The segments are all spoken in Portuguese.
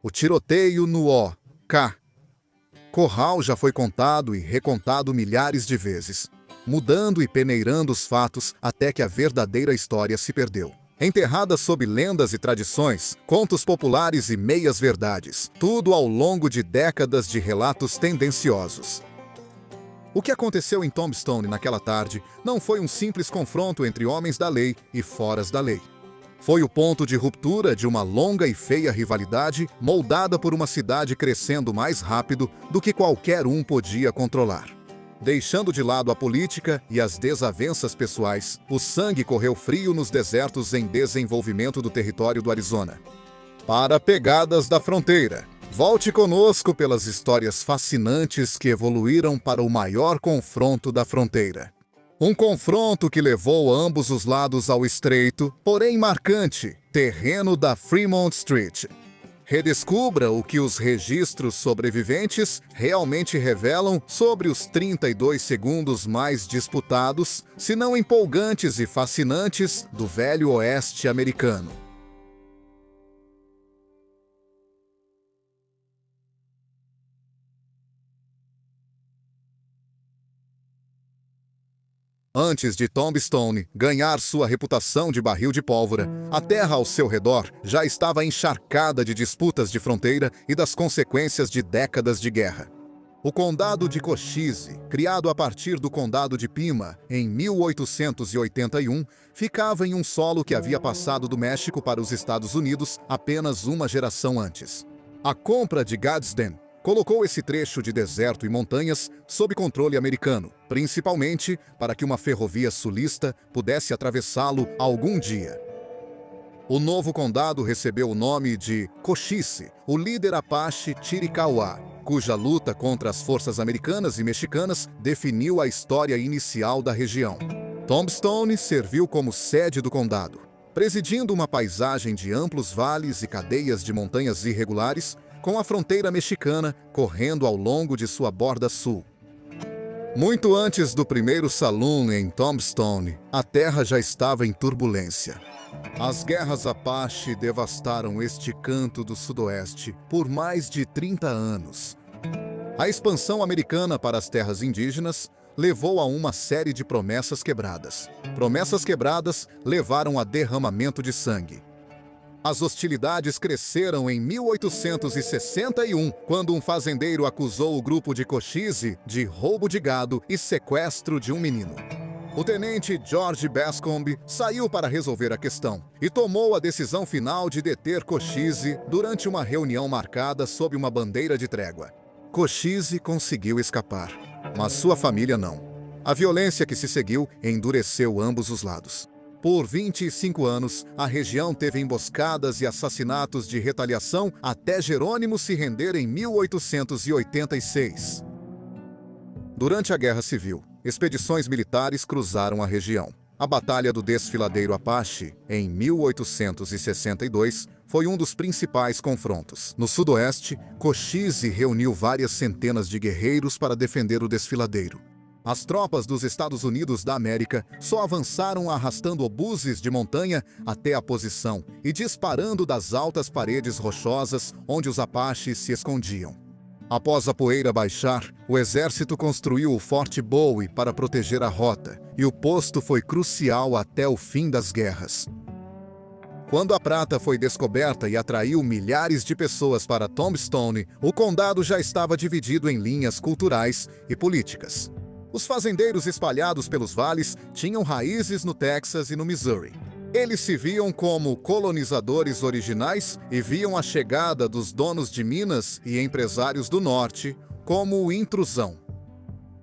O tiroteio no O.K. Corral já foi contado e recontado milhares de vezes, mudando e peneirando os fatos até que a verdadeira história se perdeu. Enterrada sob lendas e tradições, contos populares e meias-verdades, tudo ao longo de décadas de relatos tendenciosos. O que aconteceu em Tombstone naquela tarde não foi um simples confronto entre homens da lei e foras da lei. Foi o ponto de ruptura de uma longa e feia rivalidade moldada por uma cidade crescendo mais rápido do que qualquer um podia controlar. Deixando de lado a política e as desavenças pessoais, o sangue correu frio nos desertos em desenvolvimento do território do Arizona. Para Pegadas da Fronteira, volte conosco pelas histórias fascinantes que evoluíram para o maior confronto da fronteira. Um confronto que levou ambos os lados ao estreito, porém marcante, terreno da Fremont Street. Redescubra o que os registros sobreviventes realmente revelam sobre os 32 segundos mais disputados, se não empolgantes e fascinantes, do Velho Oeste americano. Antes de Tombstone ganhar sua reputação de barril de pólvora, a terra ao seu redor já estava encharcada de disputas de fronteira e das consequências de décadas de guerra. O Condado de Cochise, criado a partir do Condado de Pima em 1881, ficava em um solo que havia passado do México para os Estados Unidos apenas uma geração antes. A compra de Gadsden colocou esse trecho de deserto e montanhas sob controle americano, principalmente para que uma ferrovia sulista pudesse atravessá-lo algum dia. O novo condado recebeu o nome de Cochise, o líder Apache Chiricahua, cuja luta contra as forças americanas e mexicanas definiu a história inicial da região. Tombstone serviu como sede do condado, presidindo uma paisagem de amplos vales e cadeias de montanhas irregulares, com a fronteira mexicana correndo ao longo de sua borda sul. Muito antes do primeiro saloon em Tombstone, a terra já estava em turbulência. As guerras Apache devastaram este canto do sudoeste por mais de 30 anos. A expansão americana para as terras indígenas levou a uma série de promessas quebradas. Promessas quebradas levaram a derramamento de sangue. As hostilidades cresceram em 1861, quando um fazendeiro acusou o grupo de Cochise de roubo de gado e sequestro de um menino. O tenente George Bascombe saiu para resolver a questão e tomou a decisão final de deter Cochise durante uma reunião marcada sob uma bandeira de trégua. Cochise conseguiu escapar, mas sua família não. A violência que se seguiu endureceu ambos os lados. Por 25 anos, a região teve emboscadas e assassinatos de retaliação até Jerônimo se render em 1886. Durante a Guerra Civil, expedições militares cruzaram a região. A Batalha do Desfiladeiro Apache, em 1862, foi um dos principais confrontos. No sudoeste, Cochise reuniu várias centenas de guerreiros para defender o desfiladeiro. As tropas dos Estados Unidos da América só avançaram arrastando obuses de montanha até a posição e disparando das altas paredes rochosas onde os Apaches se escondiam. Após a poeira baixar, o exército construiu o Forte Bowie para proteger a rota, e o posto foi crucial até o fim das guerras. Quando a prata foi descoberta e atraiu milhares de pessoas para Tombstone, o condado já estava dividido em linhas culturais e políticas. Os fazendeiros espalhados pelos vales tinham raízes no Texas e no Missouri. Eles se viam como colonizadores originais e viam a chegada dos donos de minas e empresários do norte como intrusão.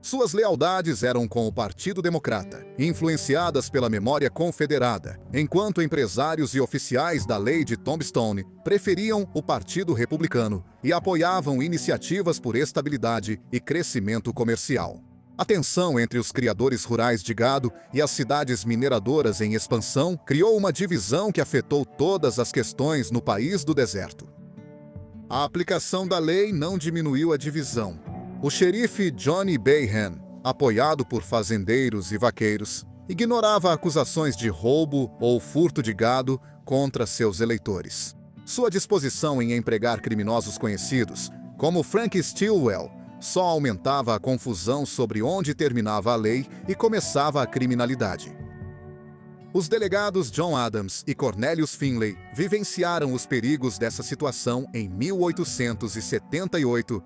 Suas lealdades eram com o Partido Democrata, influenciadas pela memória confederada, enquanto empresários e oficiais da lei de Tombstone preferiam o Partido Republicano e apoiavam iniciativas por estabilidade e crescimento comercial. A tensão entre os criadores rurais de gado e as cidades mineradoras em expansão criou uma divisão que afetou todas as questões no país do deserto. A aplicação da lei não diminuiu a divisão. O xerife Johnny Bayhan, apoiado por fazendeiros e vaqueiros, ignorava acusações de roubo ou furto de gado contra seus eleitores. Sua disposição em empregar criminosos conhecidos, como Frank Stilwell, só aumentava a confusão sobre onde terminava a lei e começava a criminalidade. Os delegados John Adams e Cornelius Finley vivenciaram os perigos dessa situação em 1878.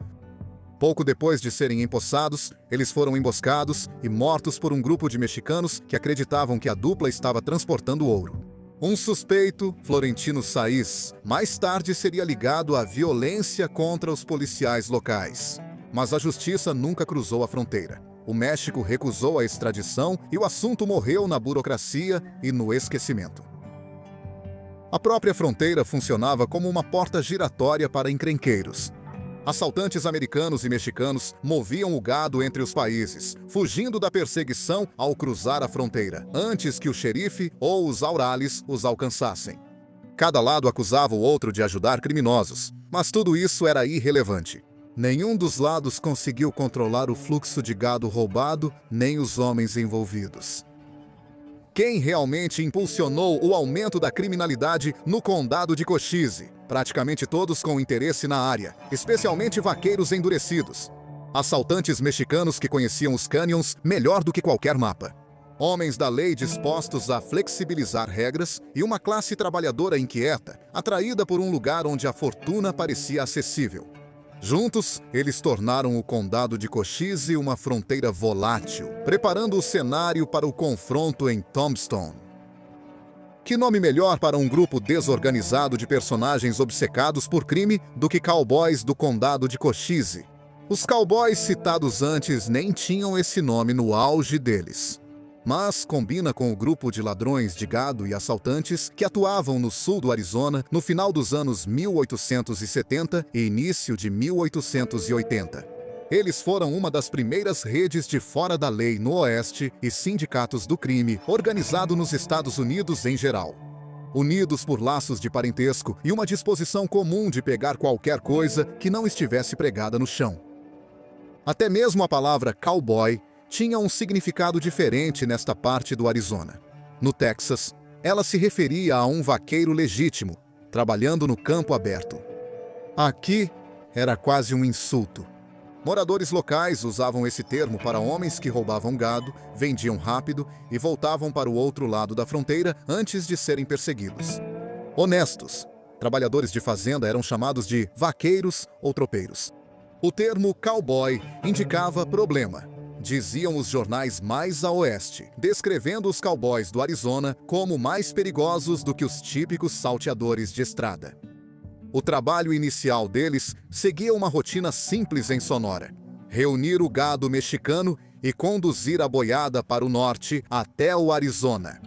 Pouco depois de serem empossados, eles foram emboscados e mortos por um grupo de mexicanos que acreditavam que a dupla estava transportando ouro. Um suspeito, Florentino Saiz, mais tarde seria ligado à violência contra os policiais locais. Mas a justiça nunca cruzou a fronteira. O México recusou a extradição e o assunto morreu na burocracia e no esquecimento. A própria fronteira funcionava como uma porta giratória para encrenqueiros. Assaltantes americanos e mexicanos moviam o gado entre os países, fugindo da perseguição ao cruzar a fronteira, antes que o xerife ou os aurales os alcançassem. Cada lado acusava o outro de ajudar criminosos, mas tudo isso era irrelevante. Nenhum dos lados conseguiu controlar o fluxo de gado roubado, nem os homens envolvidos. Quem realmente impulsionou o aumento da criminalidade no condado de Cochise? Praticamente todos com interesse na área, especialmente vaqueiros endurecidos. Assaltantes mexicanos que conheciam os cânions melhor do que qualquer mapa. Homens da lei dispostos a flexibilizar regras e uma classe trabalhadora inquieta, atraída por um lugar onde a fortuna parecia acessível. Juntos, eles tornaram o condado de Cochise uma fronteira volátil, preparando o cenário para o confronto em Tombstone. Que nome melhor para um grupo desorganizado de personagens obcecados por crime do que cowboys do condado de Cochise? Os cowboys citados antes nem tinham esse nome no auge deles. Mas combina com o grupo de ladrões de gado e assaltantes que atuavam no sul do Arizona no final dos anos 1870 e início de 1880. Eles foram uma das primeiras redes de fora da lei no Oeste e sindicatos do crime organizado nos Estados Unidos em geral. Unidos por laços de parentesco e uma disposição comum de pegar qualquer coisa que não estivesse pregada no chão. Até mesmo a palavra cowboy tinha um significado diferente nesta parte do Arizona. No Texas, ela se referia a um vaqueiro legítimo, trabalhando no campo aberto. Aqui, era quase um insulto. Moradores locais usavam esse termo para homens que roubavam gado, vendiam rápido e voltavam para o outro lado da fronteira antes de serem perseguidos. Honestos, trabalhadores de fazenda eram chamados de vaqueiros ou tropeiros. O termo cowboy indicava problema. Diziam os jornais mais a oeste, descrevendo os cowboys do Arizona como mais perigosos do que os típicos salteadores de estrada. O trabalho inicial deles seguia uma rotina simples em Sonora: reunir o gado mexicano e conduzir a boiada para o norte até o Arizona.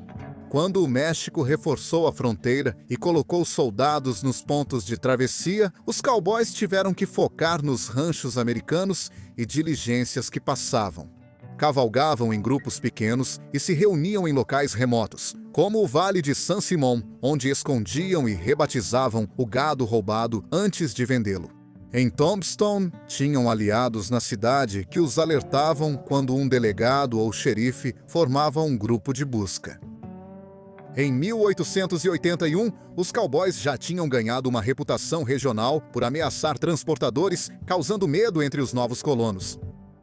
Quando o México reforçou a fronteira e colocou soldados nos pontos de travessia, os cowboys tiveram que focar nos ranchos americanos e diligências que passavam. Cavalgavam em grupos pequenos e se reuniam em locais remotos, como o Vale de San Simón, onde escondiam e rebatizavam o gado roubado antes de vendê-lo. Em Tombstone, tinham aliados na cidade que os alertavam quando um delegado ou xerife formava um grupo de busca. Em 1881, os cowboys já tinham ganhado uma reputação regional por ameaçar transportadores, causando medo entre os novos colonos.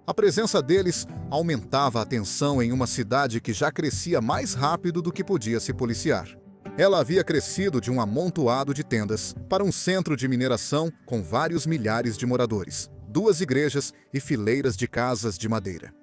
A presença deles aumentava a tensão em uma cidade que já crescia mais rápido do que podia se policiar. Ela havia crescido de um amontoado de tendas para um centro de mineração com vários milhares de moradores, 2 igrejas e fileiras de casas de madeira.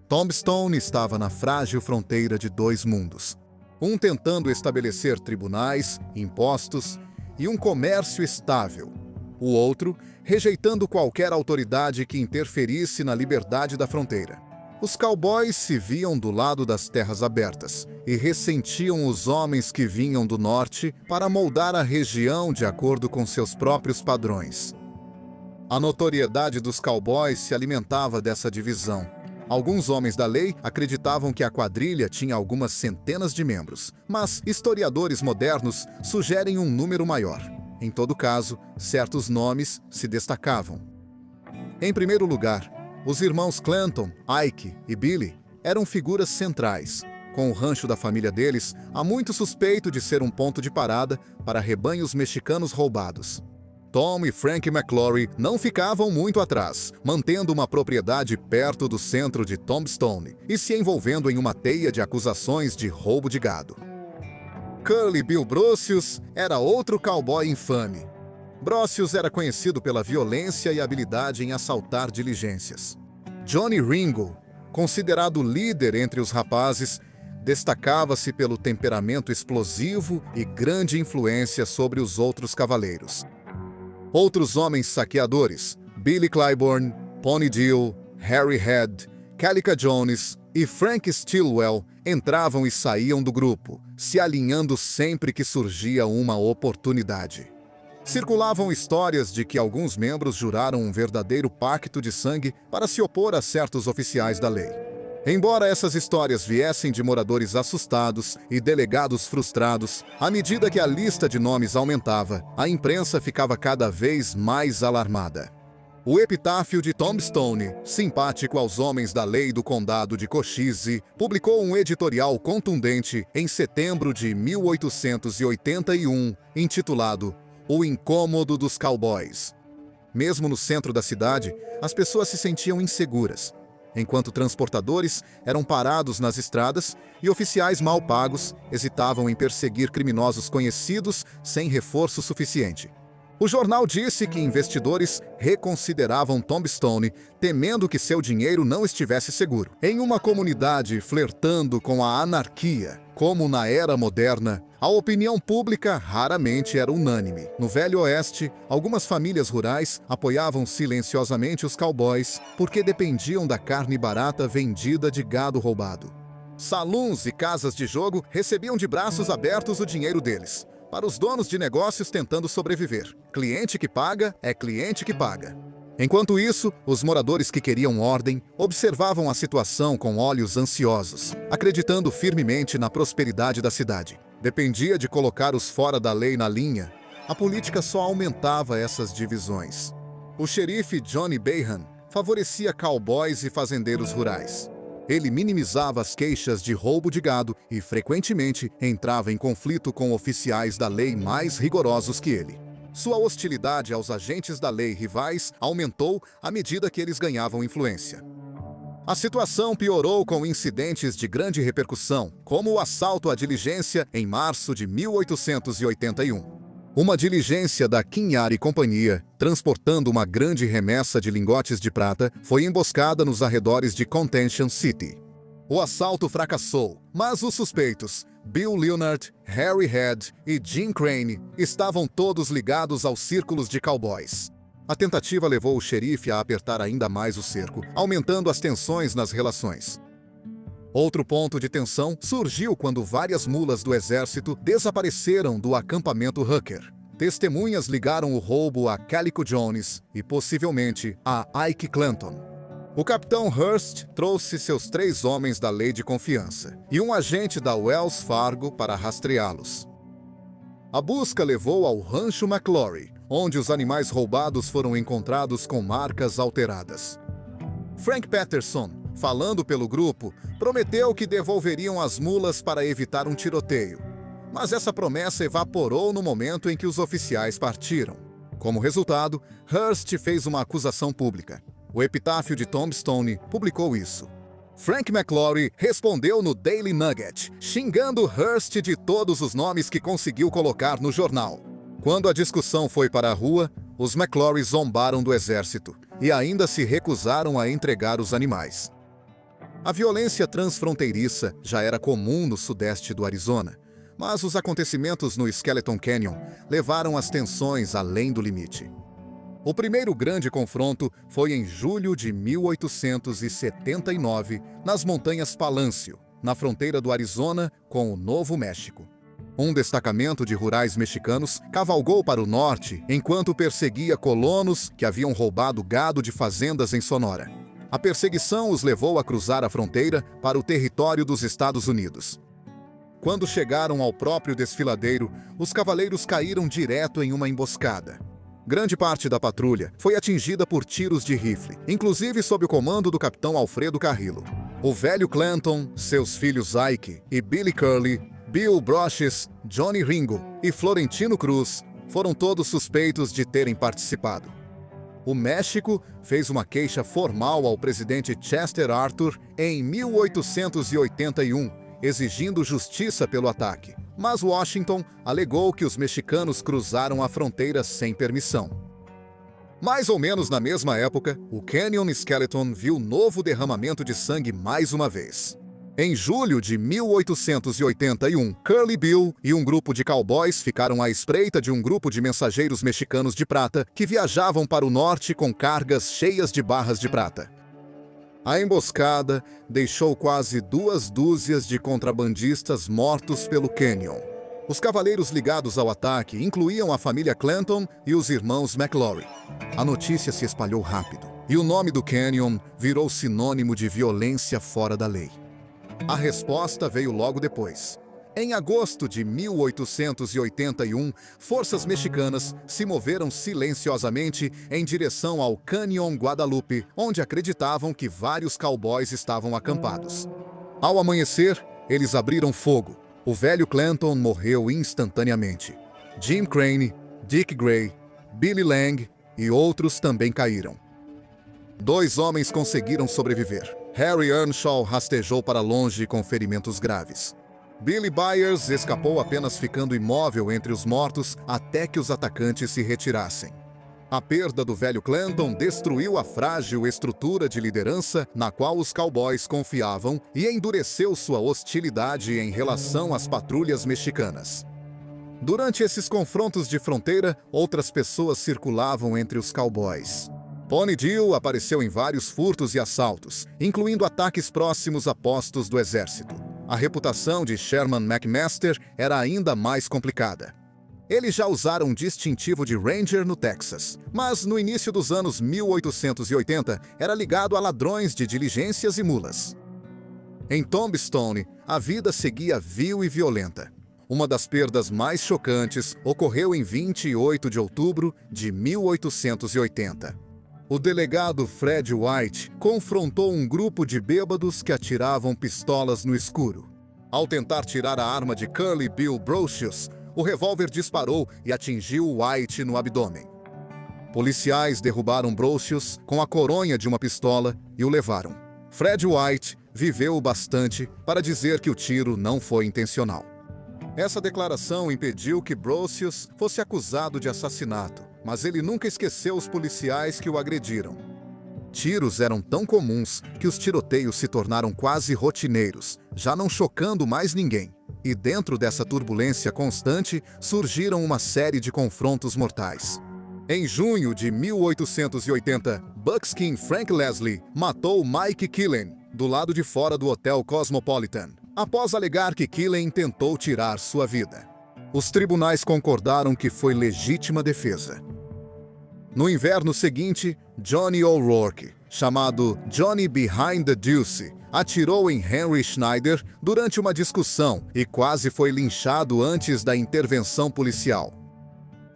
Tombstone estava na frágil fronteira de 2 mundos. Um tentando estabelecer tribunais, impostos e um comércio estável. O outro rejeitando qualquer autoridade que interferisse na liberdade da fronteira. Os cowboys se viam do lado das terras abertas e ressentiam os homens que vinham do norte para moldar a região de acordo com seus próprios padrões. A notoriedade dos cowboys se alimentava dessa divisão. Alguns homens da lei acreditavam que a quadrilha tinha algumas centenas de membros, mas historiadores modernos sugerem um número maior. Em todo caso, certos nomes se destacavam. Em primeiro lugar, os irmãos Clanton, Ike e Billy eram figuras centrais, com o rancho da família deles, há muito suspeito de ser um ponto de parada para rebanhos mexicanos roubados. Tom e Frank McClory não ficavam muito atrás, mantendo uma propriedade perto do centro de Tombstone e se envolvendo em uma teia de acusações de roubo de gado. Curly Bill Brocius era outro cowboy infame. Brocius era conhecido pela violência e habilidade em assaltar diligências. Johnny Ringo, considerado líder entre os rapazes, destacava-se pelo temperamento explosivo e grande influência sobre os outros cavaleiros. Outros homens saqueadores, Billy Clyburn, Pony Dill, Harry Head, Calica Jones e Frank Stilwell entravam e saíam do grupo, se alinhando sempre que surgia uma oportunidade. Circulavam histórias de que alguns membros juraram um verdadeiro pacto de sangue para se opor a certos oficiais da lei. Embora essas histórias viessem de moradores assustados e delegados frustrados, à medida que a lista de nomes aumentava, a imprensa ficava cada vez mais alarmada. O epitáfio de Tombstone, simpático aos homens da lei do condado de Cochise, publicou um editorial contundente em setembro de 1881, intitulado O Incômodo dos Cowboys. Mesmo no centro da cidade, as pessoas se sentiam inseguras, enquanto transportadores eram parados nas estradas e oficiais mal pagos hesitavam em perseguir criminosos conhecidos sem reforço suficiente. O jornal disse que investidores reconsideravam Tombstone, temendo que seu dinheiro não estivesse seguro. Em uma comunidade flertando com a anarquia, como na era moderna, a opinião pública raramente era unânime. No Velho Oeste, algumas famílias rurais apoiavam silenciosamente os cowboys porque dependiam da carne barata vendida de gado roubado. Saloons e casas de jogo recebiam de braços abertos o dinheiro deles, para os donos de negócios tentando sobreviver. Cliente que paga é cliente que paga. Enquanto isso, os moradores que queriam ordem observavam a situação com olhos ansiosos, acreditando firmemente na prosperidade da cidade. Dependia de colocar os fora da lei na linha, a política só aumentava essas divisões. O xerife Johnny Behan favorecia cowboys e fazendeiros rurais. Ele minimizava as queixas de roubo de gado e, frequentemente, entrava em conflito com oficiais da lei mais rigorosos que ele. Sua hostilidade aos agentes da lei rivais aumentou à medida que eles ganhavam influência. A situação piorou com incidentes de grande repercussão, como o assalto à diligência em março de 1881. Uma diligência da Kinhari Companhia, transportando uma grande remessa de lingotes de prata, foi emboscada nos arredores de Contention City. O assalto fracassou, mas os suspeitos, Bill Leonard, Harry Head e Jim Crane, estavam todos ligados aos círculos de cowboys. A tentativa levou o xerife a apertar ainda mais o cerco, aumentando as tensões nas relações. Outro ponto de tensão surgiu quando várias mulas do exército desapareceram do acampamento Hooker. Testemunhas ligaram o roubo a Calico Jones e, possivelmente, a Ike Clanton. O capitão Hurst trouxe seus 3 homens da lei de confiança e um agente da Wells Fargo para rastreá-los. A busca levou ao Rancho McClory, onde os animais roubados foram encontrados com marcas alteradas. Frank Patterson, falando pelo grupo, prometeu que devolveriam as mulas para evitar um tiroteio. Mas essa promessa evaporou no momento em que os oficiais partiram. Como resultado, Hurst fez uma acusação pública. O epitáfio de Tombstone publicou isso. Frank McClory respondeu no Daily Nugget, xingando Hurst de todos os nomes que conseguiu colocar no jornal. Quando a discussão foi para a rua, os McClory zombaram do exército e ainda se recusaram a entregar os animais. A violência transfronteiriça já era comum no sudeste do Arizona, mas os acontecimentos no Skeleton Canyon levaram as tensões além do limite. O primeiro grande confronto foi em julho de 1879, nas Montanhas Palâncio, na fronteira do Arizona com o Novo México. Um destacamento de rurais mexicanos cavalgou para o norte enquanto perseguia colonos que haviam roubado gado de fazendas em Sonora. A perseguição os levou a cruzar a fronteira para o território dos Estados Unidos. Quando chegaram ao próprio desfiladeiro, os cavaleiros caíram direto em uma emboscada. Grande parte da patrulha foi atingida por tiros de rifle, inclusive sob o comando do capitão Alfredo Carrillo. O velho Clanton, seus filhos Ike e Billy Curley, Bill Broches, Johnny Ringo e Florentino Cruz foram todos suspeitos de terem participado. O México fez uma queixa formal ao presidente Chester Arthur em 1881, exigindo justiça pelo ataque. Mas Washington alegou que os mexicanos cruzaram a fronteira sem permissão. Mais ou menos na mesma época, o Canyon Skeleton viu novo derramamento de sangue mais uma vez. Em julho de 1881, Curly Bill e um grupo de cowboys ficaram à espreita de um grupo de mensageiros mexicanos de prata que viajavam para o norte com cargas cheias de barras de prata. A emboscada deixou quase 2 dúzias de contrabandistas mortos pelo Canyon. Os cavaleiros ligados ao ataque incluíam a família Clanton e os irmãos McLaury. A notícia se espalhou rápido, e o nome do Canyon virou sinônimo de violência fora da lei. A resposta veio logo depois. Em agosto de 1881, forças mexicanas se moveram silenciosamente em direção ao Canyon Guadalupe, onde acreditavam que vários cowboys estavam acampados. Ao amanhecer, eles abriram fogo. O velho Clanton morreu instantaneamente. Jim Crane, Dick Gray, Billy Lang e outros também caíram. 2 homens conseguiram sobreviver. Harry Earnshaw rastejou para longe com ferimentos graves. Billy Byers escapou apenas ficando imóvel entre os mortos até que os atacantes se retirassem. A perda do velho Clanton destruiu a frágil estrutura de liderança na qual os cowboys confiavam e endureceu sua hostilidade em relação às patrulhas mexicanas. Durante esses confrontos de fronteira, outras pessoas circulavam entre os cowboys. Pony Dill apareceu em vários furtos e assaltos, incluindo ataques próximos a postos do exército. A reputação de Sherman McMaster era ainda mais complicada. Ele já usara um distintivo de Ranger no Texas, mas no início dos anos 1880 era ligado a ladrões de diligências e mulas. Em Tombstone, a vida seguia vil e violenta. Uma das perdas mais chocantes ocorreu em 28 de outubro de 1880. O delegado Fred White confrontou um grupo de bêbados que atiravam pistolas no escuro. Ao tentar tirar a arma de Curly Bill Brochus, o revólver disparou e atingiu White no abdômen. Policiais derrubaram Brochus com a coronha de uma pistola e o levaram. Fred White viveu o bastante para dizer que o tiro não foi intencional. Essa declaração impediu que Brochus fosse acusado de assassinato, mas ele nunca esqueceu os policiais que o agrediram. Tiros eram tão comuns que os tiroteios se tornaram quase rotineiros, já não chocando mais ninguém. E dentro dessa turbulência constante, surgiram uma série de confrontos mortais. Em junho de 1880, Buckskin Frank Leslie matou Mike Killen, do lado de fora do Hotel Cosmopolitan, após alegar que Killen tentou tirar sua vida. Os tribunais concordaram que foi legítima defesa. No inverno seguinte, Johnny O'Rourke, chamado Johnny Behind the Deuce, atirou em Henry Schneider durante uma discussão e quase foi linchado antes da intervenção policial.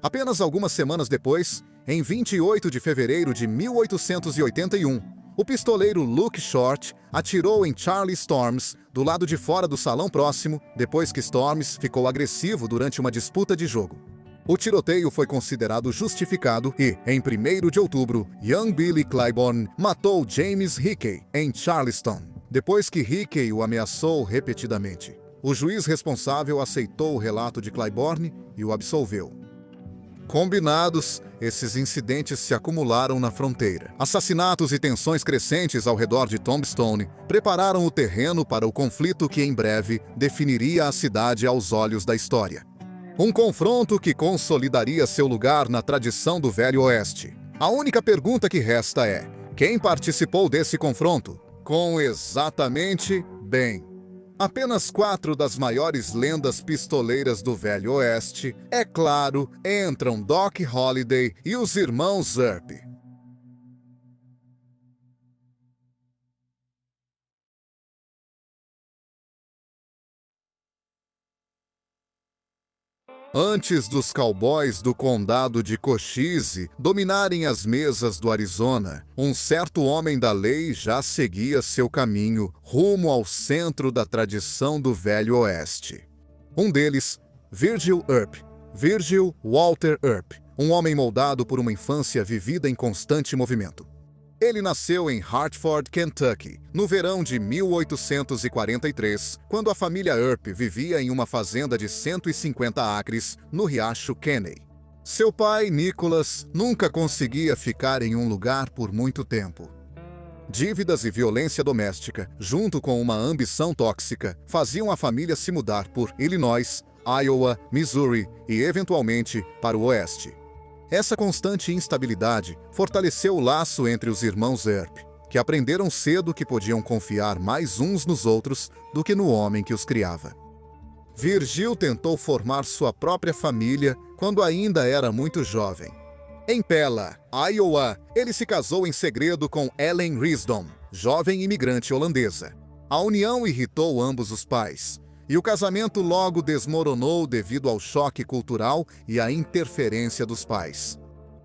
Apenas algumas semanas depois, em 28 de fevereiro de 1881, o pistoleiro Luke Short atirou em Charlie Storms, do lado de fora do salão próximo, depois que Storms ficou agressivo durante uma disputa de jogo. O tiroteio foi considerado justificado e, em 1º de outubro, Young Billy Claiborne matou James Hickey em Charleston, depois que Hickey o ameaçou repetidamente. O juiz responsável aceitou o relato de Claiborne e o absolveu. Combinados, esses incidentes se acumularam na fronteira. Assassinatos e tensões crescentes ao redor de Tombstone prepararam o terreno para o conflito que em breve definiria a cidade aos olhos da história. Um confronto que consolidaria seu lugar na tradição do Velho Oeste. A única pergunta que resta é: quem participou desse confronto? Com exatamente bem. Apenas 4 das maiores lendas pistoleiras do Velho Oeste, é claro, entram Doc Holliday e os irmãos Earp. Antes dos cowboys do condado de Cochise dominarem as mesas do Arizona, um certo homem da lei já seguia seu caminho rumo ao centro da tradição do Velho Oeste. Um deles, Virgil Earp, Virgil Walter Earp, um homem moldado por uma infância vivida em constante movimento. Ele nasceu em Hartford, Kentucky, no verão de 1843, quando a família Earp vivia em uma fazenda de 150 acres no riacho Kenny. Seu pai, Nicholas, nunca conseguia ficar em um lugar por muito tempo. Dívidas e violência doméstica, junto com uma ambição tóxica, faziam a família se mudar por Illinois, Iowa, Missouri e, eventualmente, para o oeste. Essa constante instabilidade fortaleceu o laço entre os irmãos Earp, que aprenderam cedo que podiam confiar mais uns nos outros do que no homem que os criava. Virgil tentou formar sua própria família quando ainda era muito jovem. Em Pella, Iowa, ele se casou em segredo com Ellen Risdom, jovem imigrante holandesa. A união irritou ambos os pais, e o casamento logo desmoronou devido ao choque cultural e à interferência dos pais.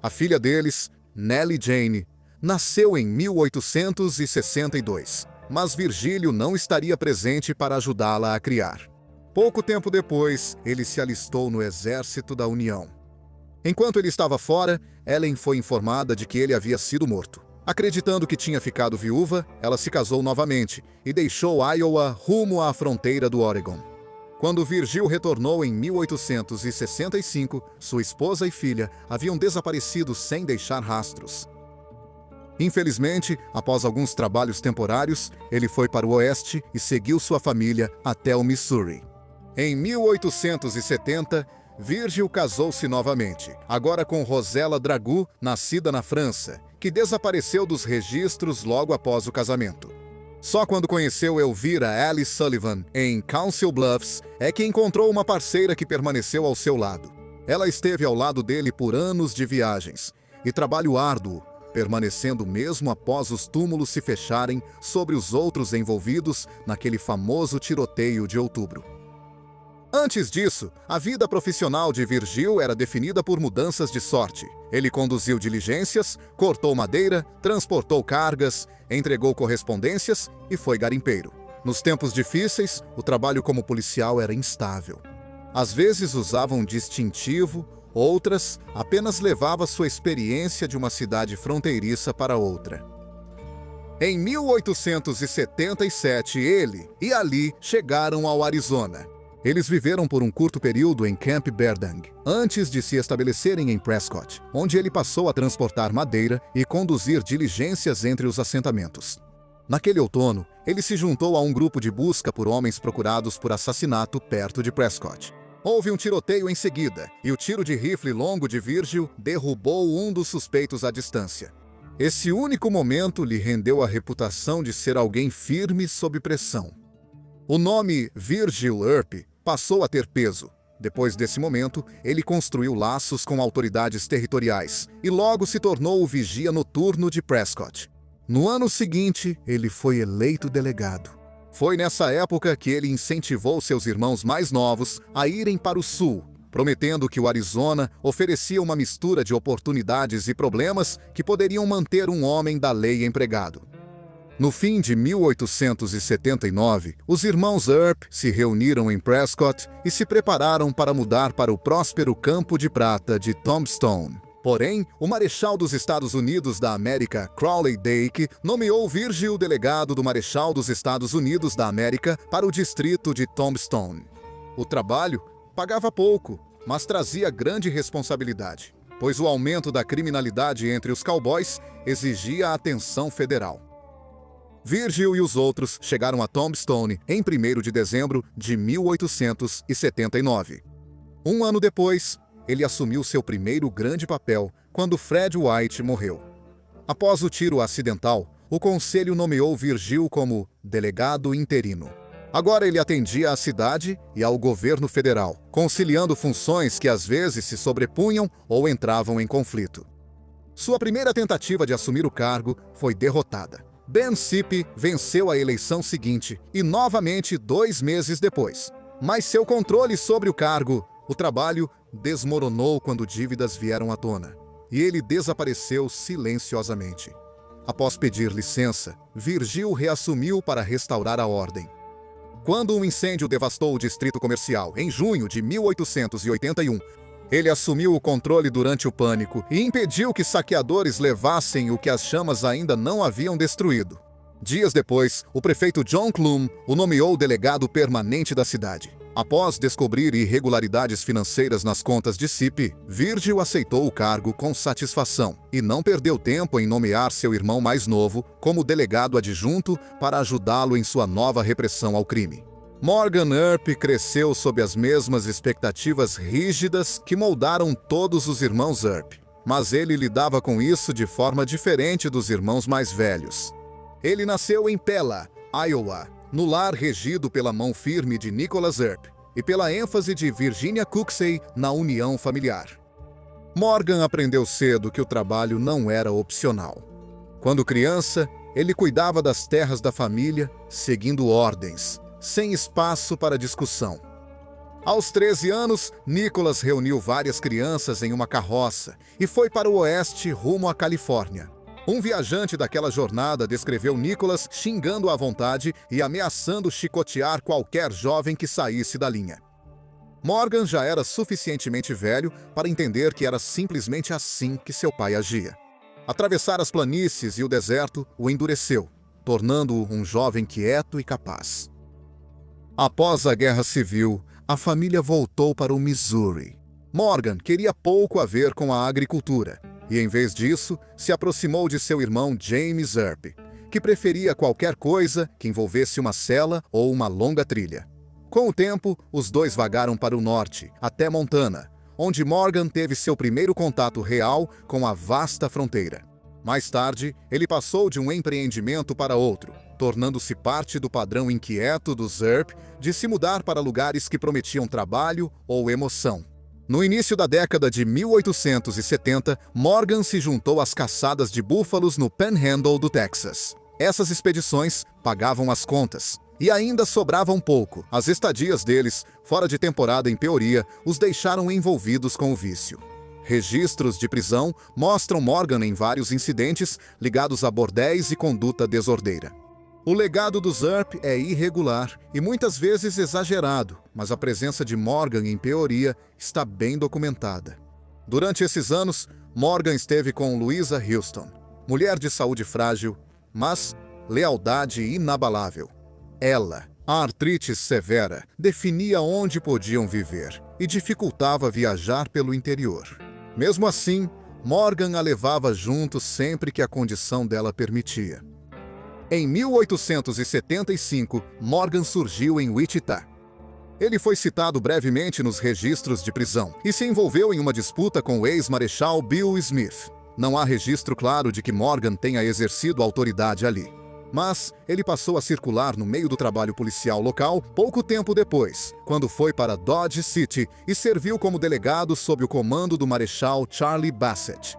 A filha deles, Nellie Jane, nasceu em 1862, mas Virgílio não estaria presente para ajudá-la a criar. Pouco tempo depois, ele se alistou no Exército da União. Enquanto ele estava fora, Ellen foi informada de que ele havia sido morto. Acreditando que tinha ficado viúva, ela se casou novamente e deixou Iowa rumo à fronteira do Oregon. Quando Virgil retornou em 1865, sua esposa e filha haviam desaparecido sem deixar rastros. Infelizmente, após alguns trabalhos temporários, ele foi para o oeste e seguiu sua família até o Missouri. Em 1870, Virgil casou-se novamente, agora com Rosella Dragut, nascida na França, que desapareceu dos registros logo após o casamento. Só quando conheceu Elvira Alice Sullivan em Council Bluffs é que encontrou uma parceira que permaneceu ao seu lado. Ela esteve ao lado dele por anos de viagens e trabalho árduo, permanecendo mesmo após os túmulos se fecharem sobre os outros envolvidos naquele famoso tiroteio de outubro. Antes disso, a vida profissional de Virgil era definida por mudanças de sorte. Ele conduziu diligências, cortou madeira, transportou cargas, entregou correspondências e foi garimpeiro. Nos tempos difíceis, o trabalho como policial era instável. Às vezes usava um distintivo, outras apenas levava sua experiência de uma cidade fronteiriça para outra. Em 1877, ele e Ali chegaram ao Arizona. Eles viveram por um curto período em Camp Berdang, antes de se estabelecerem em Prescott, onde ele passou a transportar madeira e conduzir diligências entre os assentamentos. Naquele outono, ele se juntou a um grupo de busca por homens procurados por assassinato perto de Prescott. Houve um tiroteio em seguida, e o tiro de rifle longo de Virgil derrubou um dos suspeitos à distância. Esse único momento lhe rendeu a reputação de ser alguém firme sob pressão. O nome Virgil Earp passou a ter peso. Depois desse momento, ele construiu laços com autoridades territoriais e logo se tornou o vigia noturno de Prescott. No ano seguinte, ele foi eleito delegado. Foi nessa época que ele incentivou seus irmãos mais novos a irem para o sul, prometendo que o Arizona oferecia uma mistura de oportunidades e problemas que poderiam manter um homem da lei empregado. No fim de 1879, os irmãos Earp se reuniram em Prescott e se prepararam para mudar para o próspero campo de prata de Tombstone. Porém, o Marechal dos Estados Unidos da América, Crowley Dake, nomeou Virgil delegado do Marechal dos Estados Unidos da América para o distrito de Tombstone. O trabalho pagava pouco, mas trazia grande responsabilidade, pois o aumento da criminalidade entre os cowboys exigia a atenção federal. Virgil e os outros chegaram a Tombstone em 1º de dezembro de 1879. Um ano depois, ele assumiu seu primeiro grande papel quando Fred White morreu. Após o tiro acidental, o conselho nomeou Virgil como delegado interino. Agora ele atendia à cidade e ao governo federal, conciliando funções que às vezes se sobrepunham ou entravam em conflito. Sua primeira tentativa de assumir o cargo foi derrotada. Ben Sipe venceu a eleição seguinte e novamente 2 meses depois. Mas seu controle sobre o cargo O trabalho desmoronou quando dívidas vieram à tona, e ele desapareceu silenciosamente. Após pedir licença, Virgil reassumiu para restaurar a ordem. Quando um incêndio devastou o distrito comercial em junho de 1881, ele assumiu o controle durante o pânico e impediu que saqueadores levassem o que as chamas ainda não haviam destruído. Dias depois, o prefeito John Clum o nomeou delegado permanente da cidade. Após descobrir irregularidades financeiras nas contas de Cip, Virgil aceitou o cargo com satisfação e não perdeu tempo em nomear seu irmão mais novo como delegado adjunto para ajudá-lo em sua nova repressão ao crime. Morgan Earp cresceu sob as mesmas expectativas rígidas que moldaram todos os irmãos Earp, mas ele lidava com isso de forma diferente dos irmãos mais velhos. Ele nasceu em Pella, Iowa, no lar regido pela mão firme de Nicholas Earp e pela ênfase de Virginia Cooksey na união familiar. Morgan aprendeu cedo que o trabalho não era opcional. Quando criança, ele cuidava das terras da família, seguindo ordens, sem espaço para discussão. Aos 13 anos, Nicholas reuniu várias crianças em uma carroça e foi para o oeste rumo à Califórnia. Um viajante daquela jornada descreveu Nicholas xingando à vontade e ameaçando chicotear qualquer jovem que saísse da linha. Morgan já era suficientemente velho para entender que era simplesmente assim que seu pai agia. Atravessar as planícies e o deserto o endureceu, tornando-o um jovem quieto e capaz. Após a Guerra Civil, a família voltou para o Missouri. Morgan queria pouco a ver com a agricultura e, em vez disso, se aproximou de seu irmão James Earp, que preferia qualquer coisa que envolvesse uma sela ou uma longa trilha. Com o tempo, os dois vagaram para o norte, até Montana, onde Morgan teve seu primeiro contato real com a vasta fronteira. Mais tarde, ele passou de um empreendimento para outro, tornando-se parte do padrão inquieto dos Earp de se mudar para lugares que prometiam trabalho ou emoção. No início da década de 1870, Morgan se juntou às caçadas de búfalos no Panhandle do Texas. Essas expedições pagavam as contas, e ainda sobrava um pouco. As estadias deles, fora de temporada em Peoria, os deixaram envolvidos com o vício. Registros de prisão mostram Morgan em vários incidentes ligados a bordéis e conduta desordeira. O legado dos Earp é irregular e muitas vezes exagerado, mas a presença de Morgan em Peoria está bem documentada. Durante esses anos, Morgan esteve com Louisa Houston, mulher de saúde frágil, mas lealdade inabalável. Ela, a artrite severa, definia onde podiam viver e dificultava viajar pelo interior. Mesmo assim, Morgan a levava junto sempre que a condição dela permitia. Em 1875, Morgan surgiu em Wichita. Ele foi citado brevemente nos registros de prisão e se envolveu em uma disputa com o ex-marechal Bill Smith. Não há registro claro de que Morgan tenha exercido autoridade ali. Mas ele passou a circular no meio do trabalho policial local pouco tempo depois, quando foi para Dodge City e serviu como delegado sob o comando do marechal Charlie Bassett.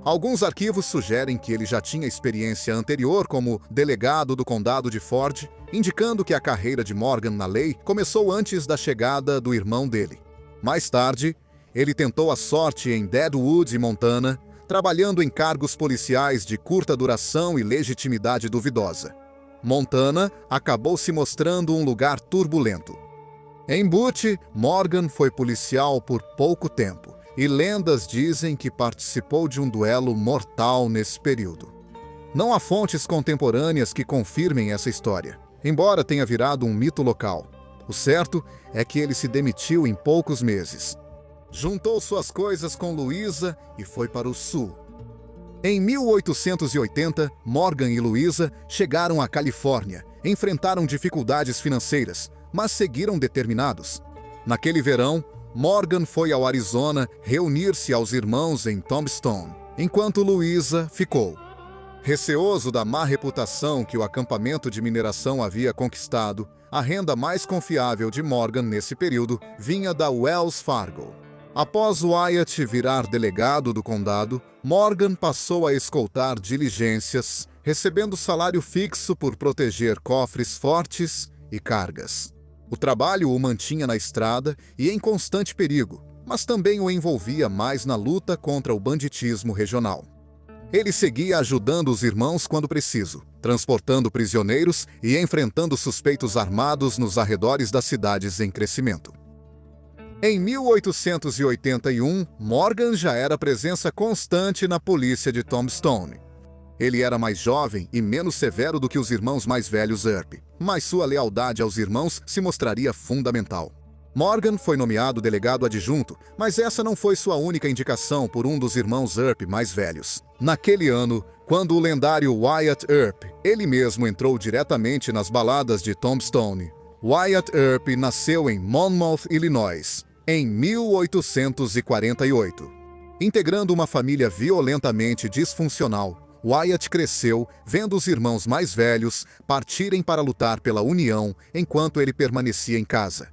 Alguns arquivos sugerem que ele já tinha experiência anterior como delegado do condado de Ford, indicando que a carreira de Morgan na lei começou antes da chegada do irmão dele. Mais tarde, ele tentou a sorte em Deadwood, Montana, trabalhando em cargos policiais de curta duração e legitimidade duvidosa. Montana acabou se mostrando um lugar turbulento. Em Butte, Morgan foi policial por pouco tempo, e lendas dizem que participou de um duelo mortal nesse período. Não há fontes contemporâneas que confirmem essa história, embora tenha virado um mito local. O certo é que ele se demitiu em poucos meses. Juntou suas coisas com Louisa e foi para o sul. Em 1880, Morgan e Louisa chegaram à Califórnia, enfrentaram dificuldades financeiras, mas seguiram determinados. Naquele verão, Morgan foi ao Arizona reunir-se aos irmãos em Tombstone, enquanto Louisa ficou. Receoso da má reputação que o acampamento de mineração havia conquistado, a renda mais confiável de Morgan nesse período vinha da Wells Fargo. Após Wyatt virar delegado do condado, Morgan passou a escoltar diligências, recebendo salário fixo por proteger cofres fortes e cargas. O trabalho o mantinha na estrada e em constante perigo, mas também o envolvia mais na luta contra o banditismo regional. Ele seguia ajudando os irmãos quando preciso, transportando prisioneiros e enfrentando suspeitos armados nos arredores das cidades em crescimento. Em 1881, Morgan já era presença constante na polícia de Tombstone. Ele era mais jovem e menos severo do que os irmãos mais velhos Earp, mas sua lealdade aos irmãos se mostraria fundamental. Morgan foi nomeado delegado adjunto, mas essa não foi sua única indicação por um dos irmãos Earp mais velhos. Naquele ano, quando o lendário Wyatt Earp, ele mesmo entrou diretamente nas baladas de Tombstone. Wyatt Earp nasceu em Monmouth, Illinois, em 1848. Integrando uma família violentamente disfuncional, Wyatt cresceu vendo os irmãos mais velhos partirem para lutar pela União enquanto ele permanecia em casa.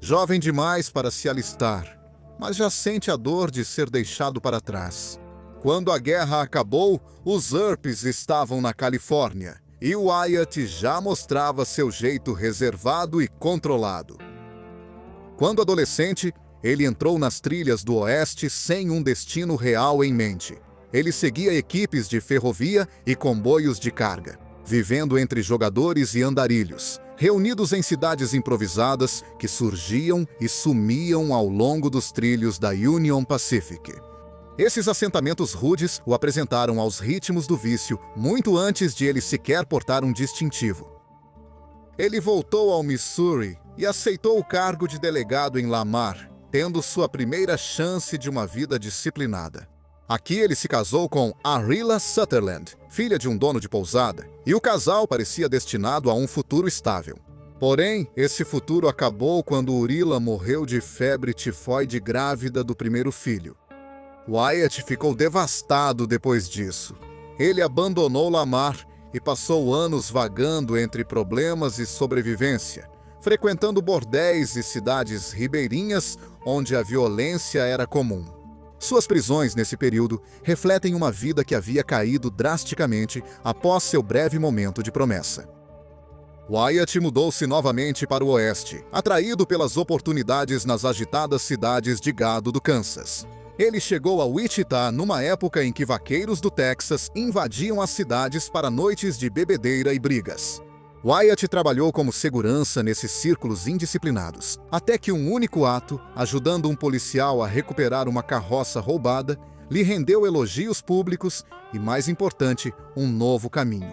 Jovem demais para se alistar, mas já sente a dor de ser deixado para trás. Quando a guerra acabou, os Earps estavam na Califórnia e Wyatt já mostrava seu jeito reservado e controlado. Quando adolescente, ele entrou nas trilhas do Oeste sem um destino real em mente. Ele seguia equipes de ferrovia e comboios de carga, vivendo entre jogadores e andarilhos, reunidos em cidades improvisadas que surgiam e sumiam ao longo dos trilhos da Union Pacific. Esses assentamentos rudes o apresentaram aos ritmos do vício muito antes de ele sequer portar um distintivo. Ele voltou ao Missouri e aceitou o cargo de delegado em Lamar, tendo sua primeira chance de uma vida disciplinada. Aqui ele se casou com Arilla Sutherland, filha de um dono de pousada, e o casal parecia destinado a um futuro estável. Porém, esse futuro acabou quando Urilla morreu de febre tifoide grávida do primeiro filho. Wyatt ficou devastado depois disso. Ele abandonou Lamar e passou anos vagando entre problemas e sobrevivência, frequentando bordéis e cidades ribeirinhas onde a violência era comum. Suas prisões nesse período refletem uma vida que havia caído drasticamente após seu breve momento de promessa. Wyatt mudou-se novamente para o oeste, atraído pelas oportunidades nas agitadas cidades de gado do Kansas. Ele chegou a Wichita numa época em que vaqueiros do Texas invadiam as cidades para noites de bebedeira e brigas. Wyatt trabalhou como segurança nesses círculos indisciplinados, até que um único ato, ajudando um policial a recuperar uma carroça roubada, lhe rendeu elogios públicos e, mais importante, um novo caminho.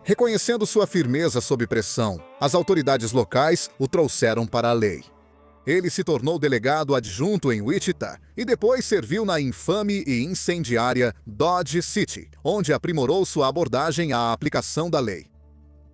Reconhecendo sua firmeza sob pressão, as autoridades locais o trouxeram para a lei. Ele se tornou delegado adjunto em Wichita e depois serviu na infame e incendiária Dodge City, onde aprimorou sua abordagem à aplicação da lei.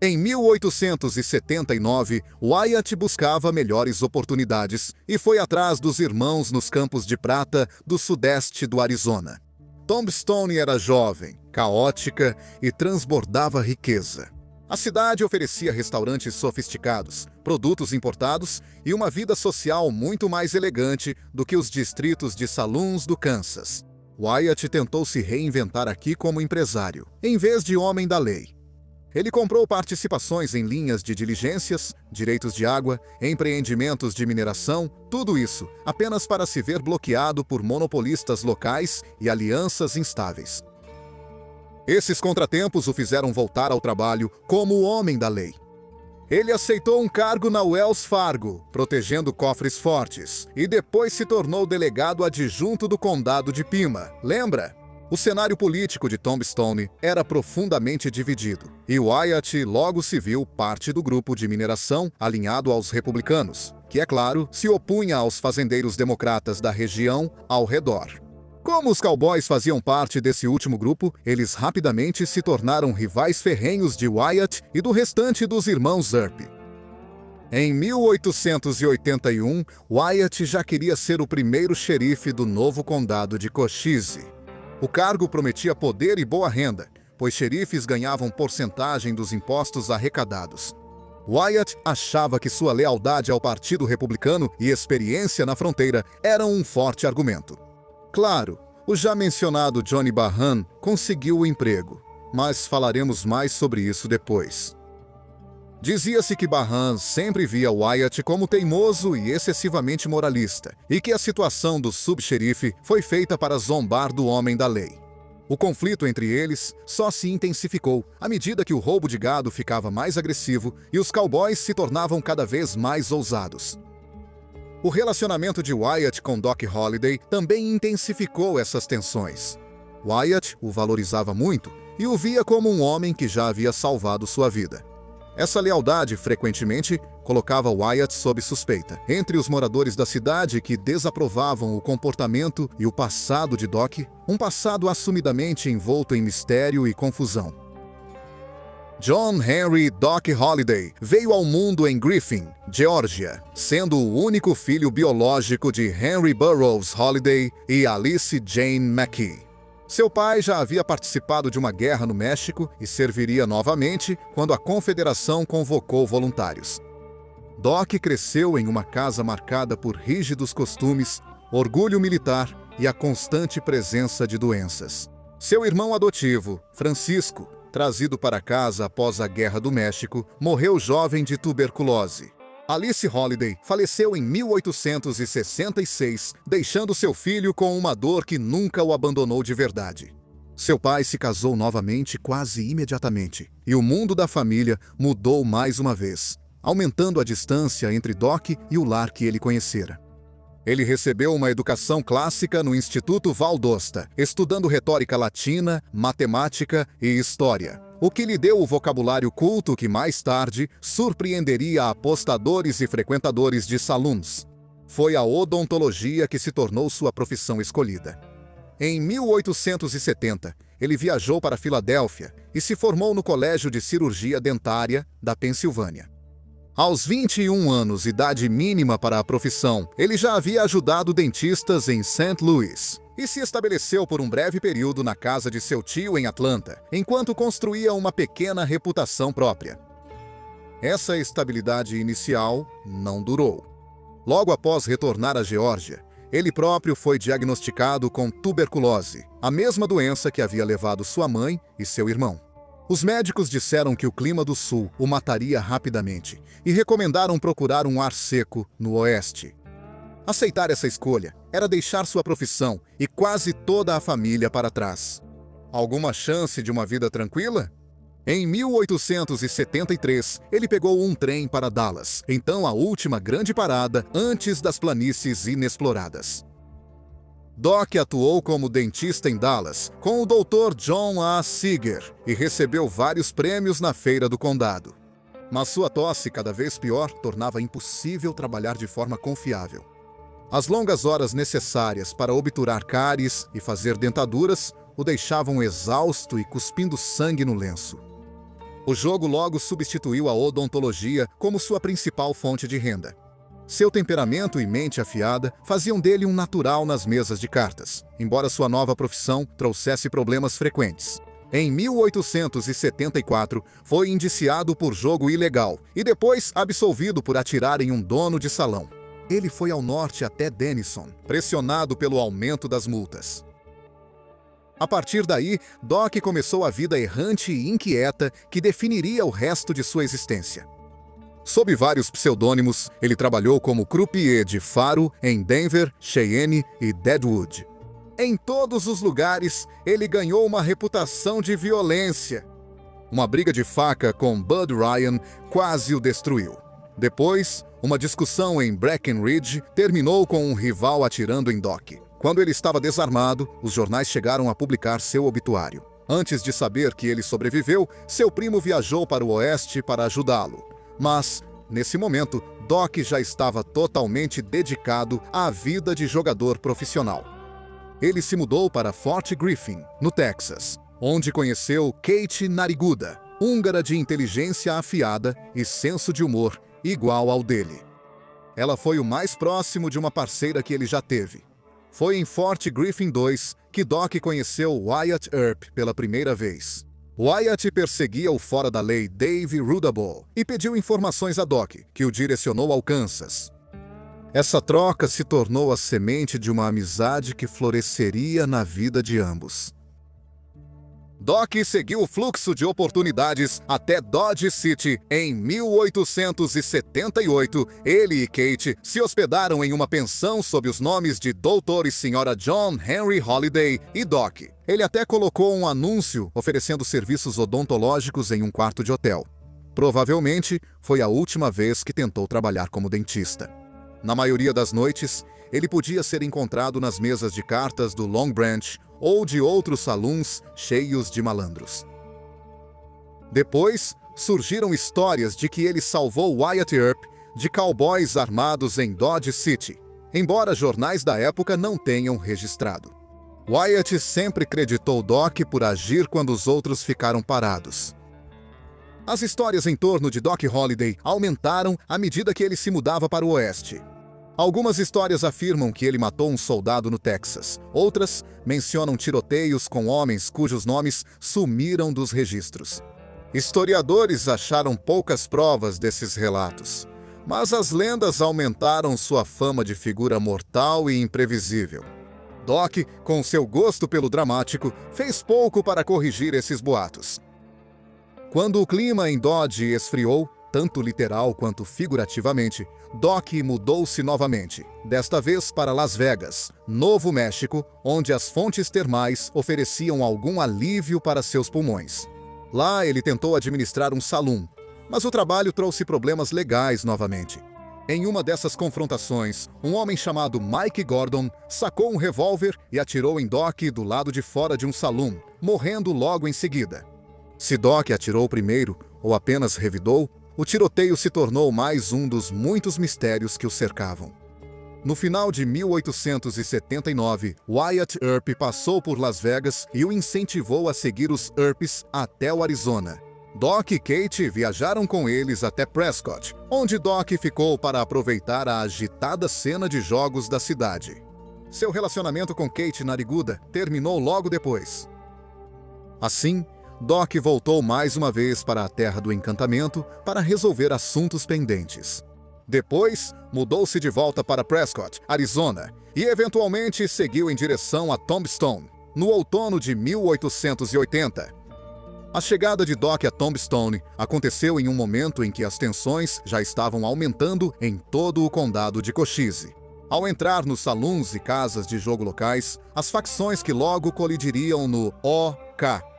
Em 1879, Wyatt buscava melhores oportunidades e foi atrás dos irmãos nos campos de prata do sudeste do Arizona. Tombstone era jovem, caótica e transbordava riqueza. A cidade oferecia restaurantes sofisticados, produtos importados e uma vida social muito mais elegante do que os distritos de saloons do Kansas. Wyatt tentou se reinventar aqui como empresário, em vez de homem da lei. Ele comprou participações em linhas de diligências, direitos de água, empreendimentos de mineração, tudo isso apenas para se ver bloqueado por monopolistas locais e alianças instáveis. Esses contratempos o fizeram voltar ao trabalho como o homem da lei. Ele aceitou um cargo na Wells Fargo, protegendo cofres fortes, e depois se tornou delegado adjunto do condado de Pima, lembra? O cenário político de Tombstone era profundamente dividido, e Wyatt logo se viu parte do grupo de mineração alinhado aos republicanos, que, é claro, se opunha aos fazendeiros democratas da região ao redor. Como os cowboys faziam parte desse último grupo, eles rapidamente se tornaram rivais ferrenhos de Wyatt e do restante dos irmãos Earp. Em 1881, Wyatt já queria ser o primeiro xerife do novo condado de Cochise. O cargo prometia poder e boa renda, pois xerifes ganhavam porcentagem dos impostos arrecadados. Wyatt achava que sua lealdade ao Partido Republicano e experiência na fronteira eram um forte argumento. Claro, o já mencionado Johnny Bahan conseguiu o emprego, mas falaremos mais sobre isso depois. Dizia-se que Barhan sempre via Wyatt como teimoso e excessivamente moralista, e que a situação do subxerife foi feita para zombar do homem da lei. O conflito entre eles só se intensificou à medida que o roubo de gado ficava mais agressivo e os cowboys se tornavam cada vez mais ousados. O relacionamento de Wyatt com Doc Holliday também intensificou essas tensões. Wyatt o valorizava muito e o via como um homem que já havia salvado sua vida. Essa lealdade, frequentemente, colocava Wyatt sob suspeita entre os moradores da cidade que desaprovavam o comportamento e o passado de Doc, um passado assumidamente envolto em mistério e confusão. John Henry Doc Holliday veio ao mundo em Griffin, Geórgia, sendo o único filho biológico de Henry Burroughs Holliday e Alice Jane McKee. Seu pai já havia participado de uma guerra no México e serviria novamente quando a Confederação convocou voluntários. Doc cresceu em uma casa marcada por rígidos costumes, orgulho militar e a constante presença de doenças. Seu irmão adotivo, Francisco, trazido para casa após a Guerra do México, morreu jovem de tuberculose. Alice Holliday faleceu em 1866, deixando seu filho com uma dor que nunca o abandonou de verdade. Seu pai se casou novamente quase imediatamente, e o mundo da família mudou mais uma vez, aumentando a distância entre Doc e o lar que ele conhecera. Ele recebeu uma educação clássica no Instituto Valdosta, estudando retórica latina, matemática e história, o que lhe deu o vocabulário culto que mais tarde surpreenderia apostadores e frequentadores de saloons. Foi a odontologia que se tornou sua profissão escolhida. Em 1870, ele viajou para Filadélfia e se formou no Colégio de Cirurgia Dentária da Pensilvânia. Aos 21 anos, idade mínima para a profissão, ele já havia ajudado dentistas em St. Louis e se estabeleceu por um breve período na casa de seu tio em Atlanta, enquanto construía uma pequena reputação própria. Essa estabilidade inicial não durou. Logo após retornar à Geórgia, ele próprio foi diagnosticado com tuberculose, a mesma doença que havia levado sua mãe e seu irmão. Os médicos disseram que o clima do sul o mataria rapidamente e recomendaram procurar um ar seco no oeste. Aceitar essa escolha era deixar sua profissão e quase toda a família para trás. Alguma chance de uma vida tranquila? Em 1873, ele pegou um trem para Dallas, então a última grande parada antes das planícies inexploradas. Doc atuou como dentista em Dallas com o Dr. John A. Seeger e recebeu vários prêmios na feira do condado. Mas sua tosse, cada vez pior, tornava impossível trabalhar de forma confiável. As longas horas necessárias para obturar cáries e fazer dentaduras o deixavam exausto e cuspindo sangue no lenço. O jogo logo substituiu a odontologia como sua principal fonte de renda. Seu temperamento e mente afiada faziam dele um natural nas mesas de cartas, embora sua nova profissão trouxesse problemas frequentes. Em 1874, foi indiciado por jogo ilegal e depois absolvido por atirar em um dono de salão. Ele foi ao norte até Denison, pressionado pelo aumento das multas. A partir daí, Doc começou a vida errante e inquieta que definiria o resto de sua existência. Sob vários pseudônimos, ele trabalhou como croupier de faro em Denver, Cheyenne e Deadwood. Em todos os lugares, ele ganhou uma reputação de violência. Uma briga de faca com Bud Ryan quase o destruiu. Depois, uma discussão em Breckenridge terminou com um rival atirando em Doc. Quando ele estava desarmado, os jornais chegaram a publicar seu obituário. Antes de saber que ele sobreviveu, seu primo viajou para o oeste para ajudá-lo. Mas, nesse momento, Doc já estava totalmente dedicado à vida de jogador profissional. Ele se mudou para Fort Griffin, no Texas, onde conheceu Kate Nariguda, húngara de inteligência afiada e senso de humor igual ao dele. Ela foi o mais próximo de uma parceira que ele já teve. Foi em Fort Griffin 2 que Doc conheceu Wyatt Earp pela primeira vez. Wyatt perseguia o fora-da-lei Dave Rudable e pediu informações a Doc, que o direcionou ao Kansas. Essa troca se tornou a semente de uma amizade que floresceria na vida de ambos. Doc seguiu o fluxo de oportunidades até Dodge City. Em 1878, ele e Kate se hospedaram em uma pensão sob os nomes de Dr. e Sra. John Henry Holliday e Doc. Ele até colocou um anúncio oferecendo serviços odontológicos em um quarto de hotel. Provavelmente, foi a última vez que tentou trabalhar como dentista. Na maioria das noites, ele podia ser encontrado nas mesas de cartas do Long Branch ou de outros saloons cheios de malandros. Depois, surgiram histórias de que ele salvou Wyatt Earp de cowboys armados em Dodge City, embora jornais da época não tenham registrado. Wyatt sempre creditou Doc por agir quando os outros ficaram parados. As histórias em torno de Doc Holliday aumentaram à medida que ele se mudava para o oeste. Algumas histórias afirmam que ele matou um soldado no Texas. Outras mencionam tiroteios com homens cujos nomes sumiram dos registros. Historiadores acharam poucas provas desses relatos, mas as lendas aumentaram sua fama de figura mortal e imprevisível. Doc, com seu gosto pelo dramático, fez pouco para corrigir esses boatos. Quando o clima em Dodge esfriou, tanto literal quanto figurativamente, Doc mudou-se novamente, desta vez para Las Vegas, Novo México, onde as fontes termais ofereciam algum alívio para seus pulmões. Lá ele tentou administrar um saloon, mas o trabalho trouxe problemas legais novamente. Em uma dessas confrontações, um homem chamado Mike Gordon sacou um revólver e atirou em Doc do lado de fora de um saloon, morrendo logo em seguida. Se Doc atirou primeiro ou apenas revidou, o tiroteio se tornou mais um dos muitos mistérios que o cercavam. No final de 1879, Wyatt Earp passou por Las Vegas e o incentivou a seguir os Earps até o Arizona. Doc e Kate viajaram com eles até Prescott, onde Doc ficou para aproveitar a agitada cena de jogos da cidade. Seu relacionamento com Kate nariguda terminou logo depois. Assim, Doc voltou mais uma vez para a Terra do Encantamento para resolver assuntos pendentes. Depois, mudou-se de volta para Prescott, Arizona, e eventualmente seguiu em direção a Tombstone, no outono de 1880. A chegada de Doc a Tombstone aconteceu em um momento em que as tensões já estavam aumentando em todo o condado de Cochise. Ao entrar nos saloons e casas de jogo locais, as facções que logo colidiriam no OK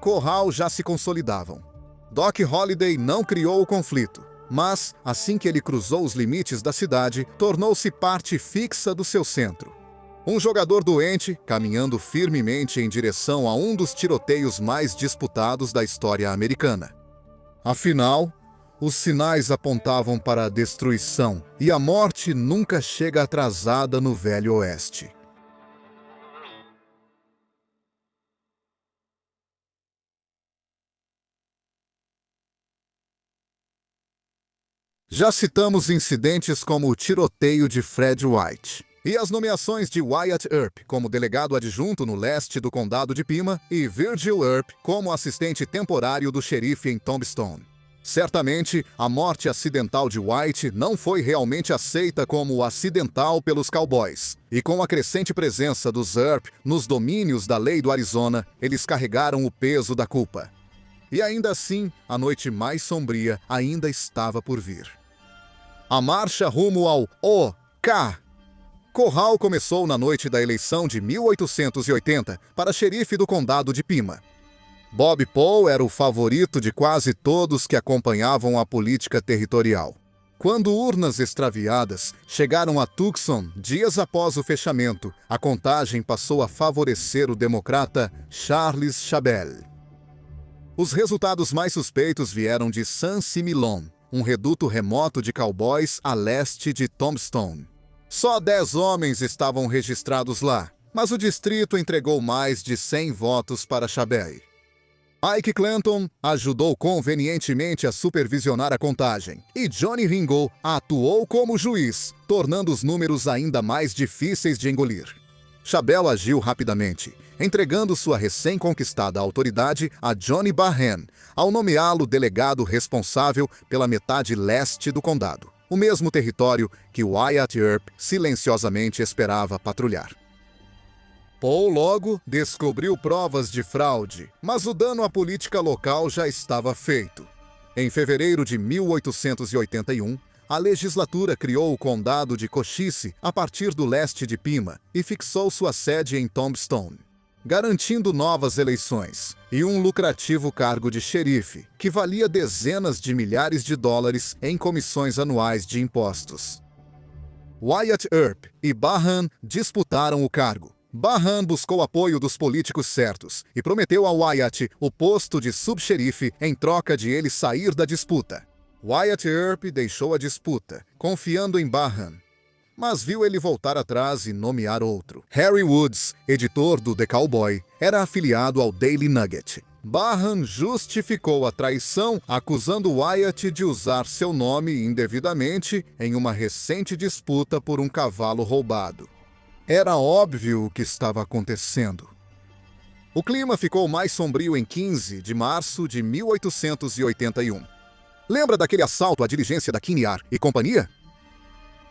Corral já se consolidavam. Doc Holliday não criou o conflito, mas, assim que ele cruzou os limites da cidade, tornou-se parte fixa do seu centro. Um jogador doente, caminhando firmemente em direção a um dos tiroteios mais disputados da história americana. Afinal, os sinais apontavam para a destruição, e a morte nunca chega atrasada no Velho Oeste. Já citamos incidentes como o tiroteio de Fred White e as nomeações de Wyatt Earp como delegado adjunto no leste do condado de Pima e Virgil Earp como assistente temporário do xerife em Tombstone. Certamente, a morte acidental de White não foi realmente aceita como acidental pelos cowboys, e com a crescente presença dos Earp nos domínios da lei do Arizona, eles carregaram o peso da culpa. E ainda assim, a noite mais sombria ainda estava por vir. A marcha rumo ao OK Corral começou na noite da eleição de 1880 para xerife do condado de Pima. Bob Paul era o favorito de quase todos que acompanhavam a política territorial. Quando urnas extraviadas chegaram a Tucson dias após o fechamento, a contagem passou a favorecer o democrata Charles Chabelle. Os resultados mais suspeitos vieram de San-Similon, um reduto remoto de cowboys a leste de Tombstone. Só 10 homens estavam registrados lá, mas o distrito entregou mais de 100 votos para Chabelle. Ike Clanton ajudou convenientemente a supervisionar a contagem, e Johnny Ringo atuou como juiz, tornando os números ainda mais difíceis de engolir. Chabelle agiu rapidamente, entregando sua recém-conquistada autoridade a Johnny Barhan, ao nomeá-lo delegado responsável pela metade leste do condado, o mesmo território que Wyatt Earp silenciosamente esperava patrulhar. Paul logo descobriu provas de fraude, mas o dano à política local já estava feito. Em fevereiro de 1881, a legislatura criou o condado de Cochise a partir do leste de Pima e fixou sua sede em Tombstone, garantindo novas eleições e um lucrativo cargo de xerife, que valia dezenas de milhares de dólares em comissões anuais de impostos. Wyatt Earp e Baham disputaram o cargo. Baham buscou apoio dos políticos certos e prometeu a Wyatt o posto de subxerife em troca de ele sair da disputa. Wyatt Earp deixou a disputa, confiando em Baham, mas viu ele voltar atrás e nomear outro. Harry Woods, editor do The Cowboy, era afiliado ao Daily Nugget. Baham justificou a traição, acusando Wyatt de usar seu nome indevidamente em uma recente disputa por um cavalo roubado. Era óbvio o que estava acontecendo. O clima ficou mais sombrio em 15 de março de 1881. Lembra daquele assalto à diligência da Kinnear e companhia?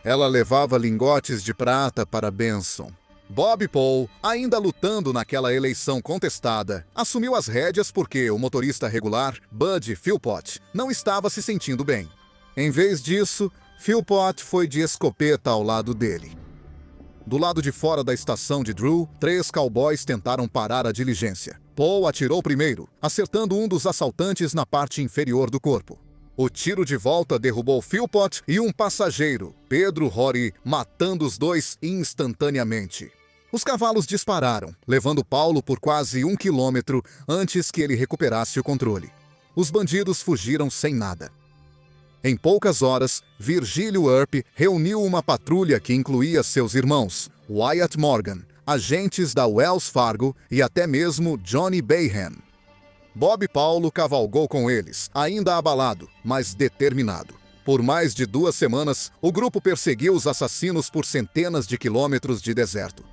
Ela levava lingotes de prata para Benson. Bob Paul, ainda lutando naquela eleição contestada, assumiu as rédeas porque o motorista regular, Bud Philpott, não estava se sentindo bem. Em vez disso, Philpott foi de escopeta ao lado dele. Do lado de fora da estação de Drew, 3 cowboys tentaram parar a diligência. Paul atirou primeiro, acertando um dos assaltantes na parte inferior do corpo. O tiro de volta derrubou Philpott e um passageiro, Pedro Rory, matando os dois instantaneamente. Os cavalos dispararam, levando Paulo por quase 1 quilômetro antes que ele recuperasse o controle. Os bandidos fugiram sem nada. Em poucas horas, Virgílio Earp reuniu uma patrulha que incluía seus irmãos, Wyatt Morgan, agentes da Wells Fargo e até mesmo Johnny Bayham. Bob Paulo cavalgou com eles, ainda abalado, mas determinado. Por mais de 2 semanas, o grupo perseguiu os assassinos por centenas de quilômetros de deserto.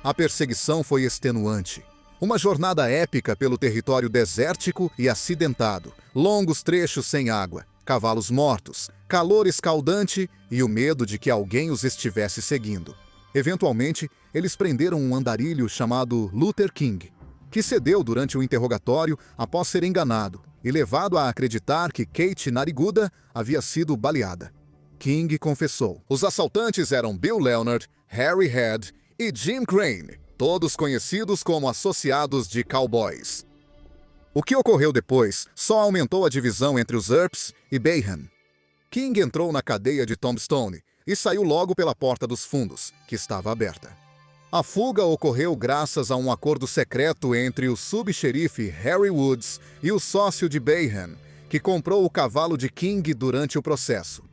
A perseguição foi extenuante. Uma jornada épica pelo território desértico e acidentado, longos trechos sem água, cavalos mortos, calor escaldante e o medo de que alguém os estivesse seguindo. Eventualmente, eles prenderam um andarilho chamado Luther King, que cedeu durante o interrogatório após ser enganado e levado a acreditar que Kate Nariguda havia sido baleada. King confessou. Os assaltantes eram Bill Leonard, Harry Head e Jim Crane, todos conhecidos como associados de cowboys. O que ocorreu depois só aumentou a divisão entre os Earps e Bayham. King entrou na cadeia de Tombstone e saiu logo pela porta dos fundos, que estava aberta. A fuga ocorreu graças a um acordo secreto entre o subxerife Harry Woods e o sócio de Bayham, que comprou o cavalo de King durante o processo.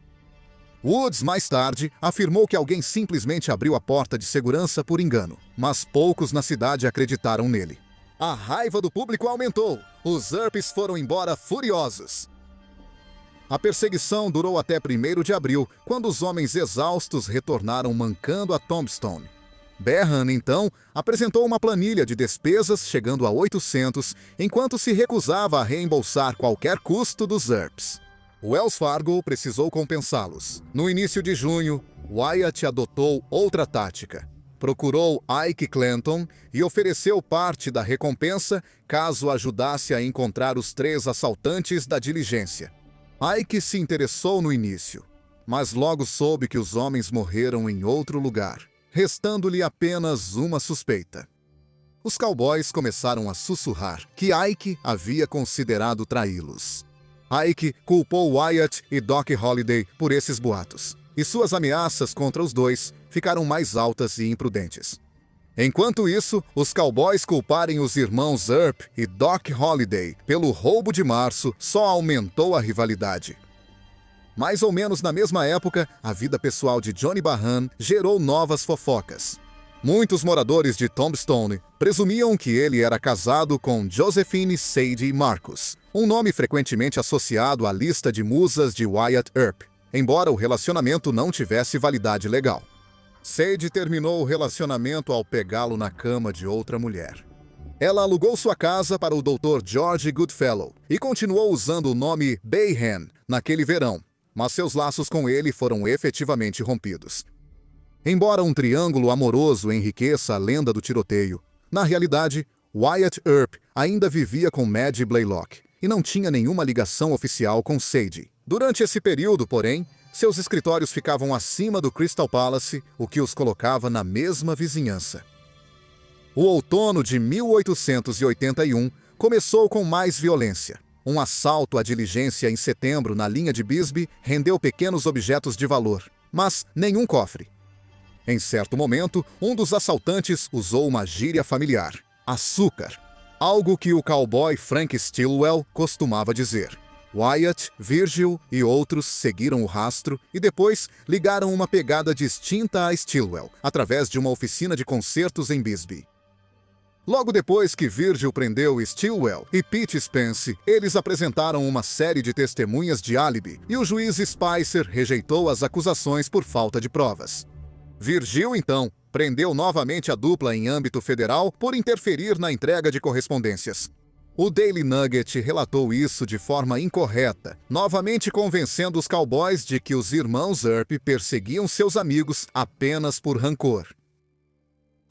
Woods, mais tarde, afirmou que alguém simplesmente abriu a porta de segurança por engano, mas poucos na cidade acreditaram nele. A raiva do público aumentou. Os Earps foram embora furiosos. A perseguição durou até 1º de abril, quando os homens exaustos retornaram mancando a Tombstone. Bayham, então, apresentou uma planilha de despesas chegando a 800, enquanto se recusava a reembolsar qualquer custo dos Earps. Wells Fargo precisou compensá-los. No início de junho, Wyatt adotou outra tática. Procurou Ike Clanton e ofereceu parte da recompensa caso ajudasse a encontrar os 3 assaltantes da diligência. Ike se interessou no início, mas logo soube que os homens morreram em outro lugar, restando-lhe apenas uma suspeita. Os cowboys começaram a sussurrar que Ike havia considerado traí-los. Ike culpou Wyatt e Doc Holliday por esses boatos, e suas ameaças contra os dois ficaram mais altas e imprudentes. Enquanto isso, os cowboys culparem os irmãos Earp e Doc Holliday pelo roubo de março só aumentou a rivalidade. Mais ou menos na mesma época, a vida pessoal de Johnny Baham gerou novas fofocas. Muitos moradores de Tombstone presumiam que ele era casado com Josephine Sadie Marcus, um nome frequentemente associado à lista de musas de Wyatt Earp, embora o relacionamento não tivesse validade legal. Sadie terminou o relacionamento ao pegá-lo na cama de outra mulher. Ela alugou sua casa para o Dr. George Goodfellow e continuou usando o nome Bayham naquele verão, mas seus laços com ele foram efetivamente rompidos. Embora um triângulo amoroso enriqueça a lenda do tiroteio, na realidade, Wyatt Earp ainda vivia com Maddie Blaylock e não tinha nenhuma ligação oficial com Sadie. Durante esse período, porém, seus escritórios ficavam acima do Crystal Palace, o que os colocava na mesma vizinhança. O outono de 1881 começou com mais violência. Um assalto à diligência em setembro na linha de Bisbee rendeu pequenos objetos de valor, mas nenhum cofre. Em certo momento, um dos assaltantes usou uma gíria familiar: açúcar, algo que o cowboy Frank Stilwell costumava dizer. Wyatt, Virgil e outros seguiram o rastro e depois ligaram uma pegada distinta a Stilwell, através de uma oficina de concertos em Bisbee. Logo depois que Virgil prendeu Stilwell e Pete Spence, eles apresentaram uma série de testemunhas de álibi e o juiz Spicer rejeitou as acusações por falta de provas. Virgil, então, prendeu novamente a dupla em âmbito federal por interferir na entrega de correspondências. O Daily Nugget relatou isso de forma incorreta, novamente convencendo os cowboys de que os irmãos Earp perseguiam seus amigos apenas por rancor.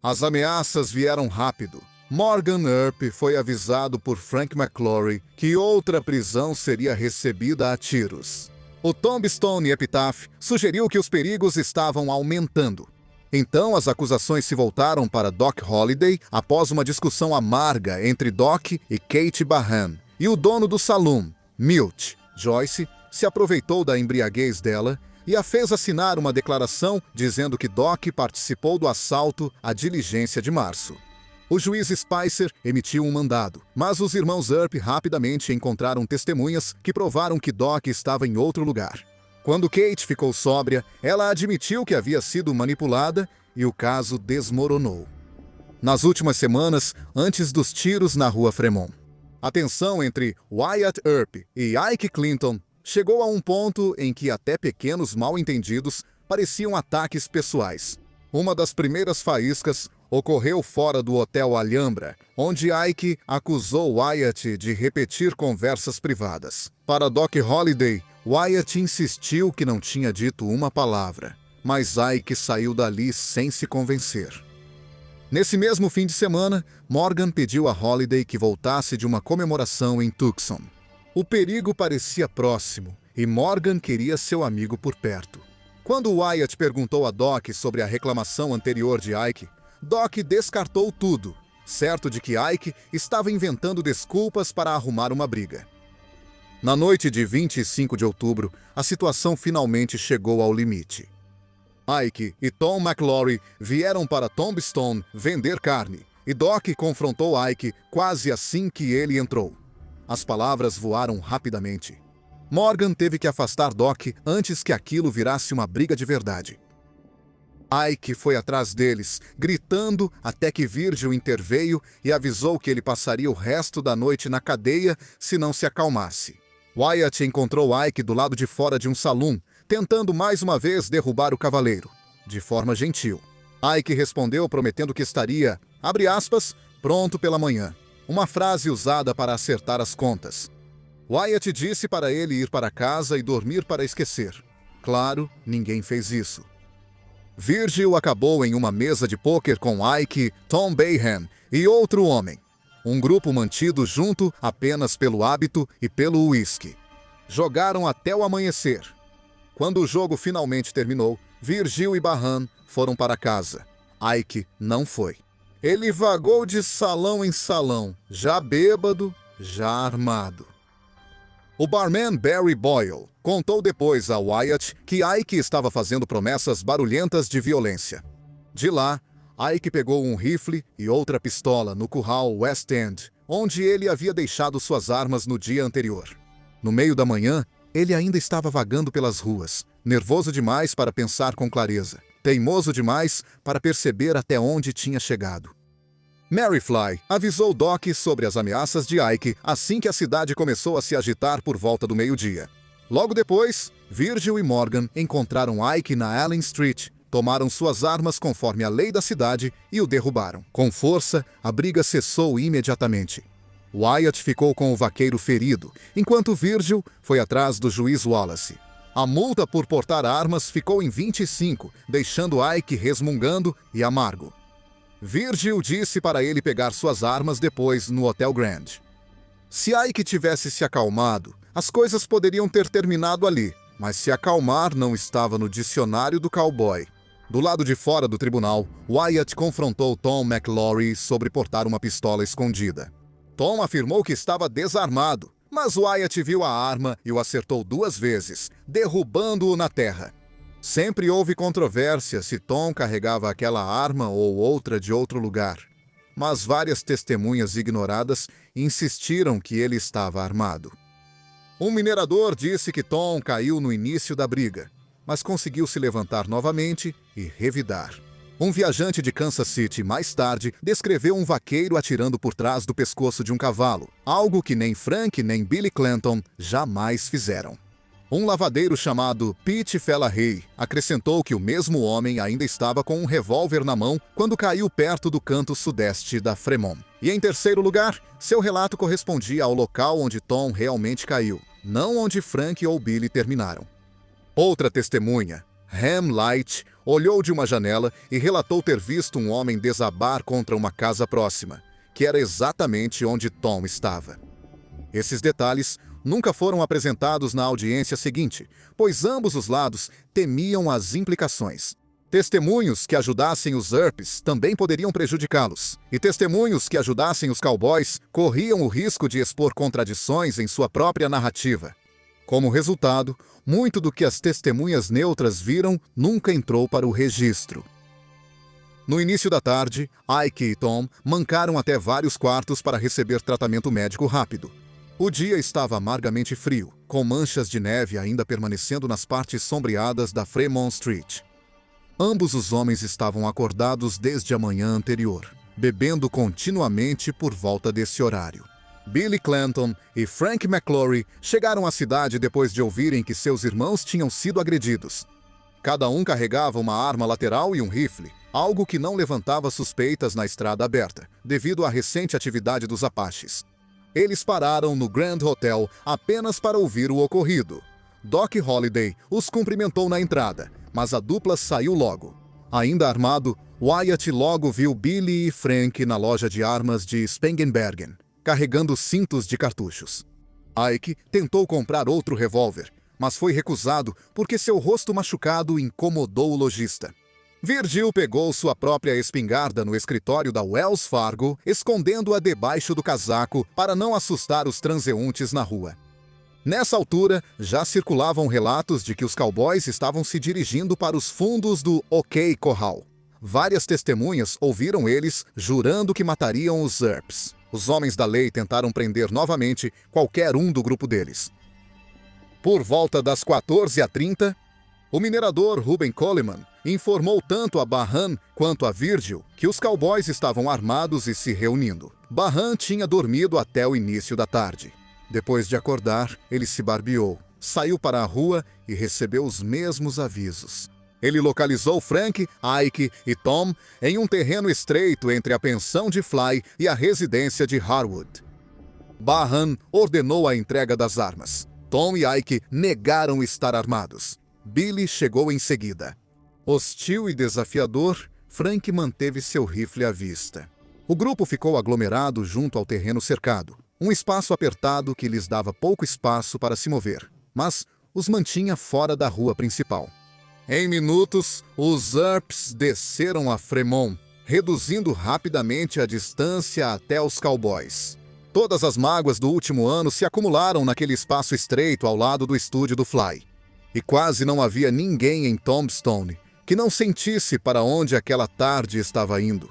As ameaças vieram rápido. Morgan Earp foi avisado por Frank McClory que outra prisão seria recebida a tiros. O Tombstone Epitaph sugeriu que os perigos estavam aumentando. Então as acusações se voltaram para Doc Holliday após uma discussão amarga entre Doc e Kate Bahan. E o dono do saloon, Milt Joyce, se aproveitou da embriaguez dela e a fez assinar uma declaração dizendo que Doc participou do assalto à diligência de março. O juiz Spicer emitiu um mandado, mas os irmãos Earp rapidamente encontraram testemunhas que provaram que Doc estava em outro lugar. Quando Kate ficou sóbria, ela admitiu que havia sido manipulada e o caso desmoronou. Nas últimas semanas, antes dos tiros na rua Fremont, a tensão entre Wyatt Earp e Ike Clinton chegou a um ponto em que até pequenos mal-entendidos pareciam ataques pessoais. Uma das primeiras faíscas ocorreu fora do Hotel Alhambra, onde Ike acusou Wyatt de repetir conversas privadas. Para Doc Holliday, Wyatt insistiu que não tinha dito uma palavra, mas Ike saiu dali sem se convencer. Nesse mesmo fim de semana, Morgan pediu a Holliday que voltasse de uma comemoração em Tucson. O perigo parecia próximo e Morgan queria seu amigo por perto. Quando Wyatt perguntou a Doc sobre a reclamação anterior de Ike, Doc descartou tudo, certo de que Ike estava inventando desculpas para arrumar uma briga. Na noite de 25 de outubro, a situação finalmente chegou ao limite. Ike e Tom McClory vieram para Tombstone vender carne, e Doc confrontou Ike quase assim que ele entrou. As palavras voaram rapidamente. Morgan teve que afastar Doc antes que aquilo virasse uma briga de verdade. Ike foi atrás deles, gritando até que Virgil interveio e avisou que ele passaria o resto da noite na cadeia se não se acalmasse. Wyatt encontrou Ike do lado de fora de um saloon, tentando mais uma vez derrubar o cavaleiro, de forma gentil. Ike respondeu prometendo que estaria, abre aspas, pronto pela manhã, uma frase usada para acertar as contas. Wyatt disse para ele ir para casa e dormir para esquecer. Claro, ninguém fez isso. Virgil acabou em uma mesa de pôquer com Ike, Tom Bayham e outro homem. Um grupo mantido junto apenas pelo hábito e pelo uísque. Jogaram até o amanhecer. Quando o jogo finalmente terminou, Virgil e Bahan foram para casa. Ike não foi. Ele vagou de salão em salão, já bêbado, já armado. O barman Barry Boyle contou depois a Wyatt que Ike estava fazendo promessas barulhentas de violência. De lá, Ike pegou um rifle e outra pistola no curral West End, onde ele havia deixado suas armas no dia anterior. No meio da manhã, ele ainda estava vagando pelas ruas, nervoso demais para pensar com clareza, teimoso demais para perceber até onde tinha chegado. Mary Fly avisou Doc sobre as ameaças de Ike assim que a cidade começou a se agitar por volta do meio-dia. Logo depois, Virgil e Morgan encontraram Ike na Allen Street, tomaram suas armas conforme a lei da cidade e o derrubaram. Com força, a briga cessou imediatamente. Wyatt ficou com o vaqueiro ferido, enquanto Virgil foi atrás do juiz Wallace. A multa por portar armas ficou em 25, deixando Ike resmungando e amargo. Virgil disse para ele pegar suas armas depois no Hotel Grand. Se Ike tivesse se acalmado, as coisas poderiam ter terminado ali, mas se acalmar não estava no dicionário do cowboy. Do lado de fora do tribunal, Wyatt confrontou Tom McLaury sobre portar uma pistola escondida. Tom afirmou que estava desarmado, mas Wyatt viu a arma e o acertou 2 vezes, derrubando-o na terra. Sempre houve controvérsia se Tom carregava aquela arma ou outra de outro lugar, mas várias testemunhas ignoradas insistiram que ele estava armado. Um minerador disse que Tom caiu no início da briga, mas conseguiu se levantar novamente e revidar. Um viajante de Kansas City, mais tarde, descreveu um vaqueiro atirando por trás do pescoço de um cavalo, algo que nem Frank nem Billy Clanton jamais fizeram. Um lavadeiro chamado Pete Fellahey acrescentou que o mesmo homem ainda estava com um revólver na mão quando caiu perto do canto sudeste da Fremont. E em terceiro lugar, seu relato correspondia ao local onde Tom realmente caiu, não onde Frank ou Billy terminaram. Outra testemunha, Ham Light, olhou de uma janela e relatou ter visto um homem desabar contra uma casa próxima, que era exatamente onde Tom estava. Esses detalhes nunca foram apresentados na audiência seguinte, pois ambos os lados temiam as implicações. Testemunhos que ajudassem os Earps também poderiam prejudicá-los, e testemunhos que ajudassem os cowboys corriam o risco de expor contradições em sua própria narrativa. Como resultado, muito do que as testemunhas neutras viram nunca entrou para o registro. No início da tarde, Ike e Tom mancaram até vários quartos para receber tratamento médico rápido. O dia estava amargamente frio, com manchas de neve ainda permanecendo nas partes sombreadas da Fremont Street. Ambos os homens estavam acordados desde a manhã anterior, bebendo continuamente por volta desse horário. Billy Clanton e Frank McLaury chegaram à cidade depois de ouvirem que seus irmãos tinham sido agredidos. Cada um carregava uma arma lateral e um rifle, algo que não levantava suspeitas na estrada aberta, devido à recente atividade dos Apaches. Eles pararam no Grand Hotel apenas para ouvir o ocorrido. Doc Holliday os cumprimentou na entrada, mas a dupla saiu logo. Ainda armado, Wyatt logo viu Billy e Frank na loja de armas de Spangenbergen, carregando cintos de cartuchos. Ike tentou comprar outro revólver, mas foi recusado porque seu rosto machucado incomodou o lojista. Virgil pegou sua própria espingarda no escritório da Wells Fargo, escondendo-a debaixo do casaco para não assustar os transeuntes na rua. Nessa altura, já circulavam relatos de que os cowboys estavam se dirigindo para os fundos do OK Corral. Várias testemunhas ouviram eles jurando que matariam os Earps. Os homens da lei tentaram prender novamente qualquer um do grupo deles. Por volta das 14h30, o minerador Ruben Coleman informou tanto a Bahan quanto a Virgil que os cowboys estavam armados e se reunindo. Bahan tinha dormido até o início da tarde. Depois de acordar, ele se barbeou, saiu para a rua e recebeu os mesmos avisos. Ele localizou Frank, Ike e Tom em um terreno estreito entre a pensão de Fly e a residência de Harwood. Bahan ordenou a entrega das armas. Tom e Ike negaram estar armados. Billy chegou em seguida. Hostil e desafiador, Frank manteve seu rifle à vista. O grupo ficou aglomerado junto ao terreno cercado, um espaço apertado que lhes dava pouco espaço para se mover, mas os mantinha fora da rua principal. Em minutos, os Earps desceram a Fremont, reduzindo rapidamente a distância até os cowboys. Todas as mágoas do último ano se acumularam naquele espaço estreito ao lado do estúdio do Fly. E quase não havia ninguém em Tombstone que não sentisse para onde aquela tarde estava indo.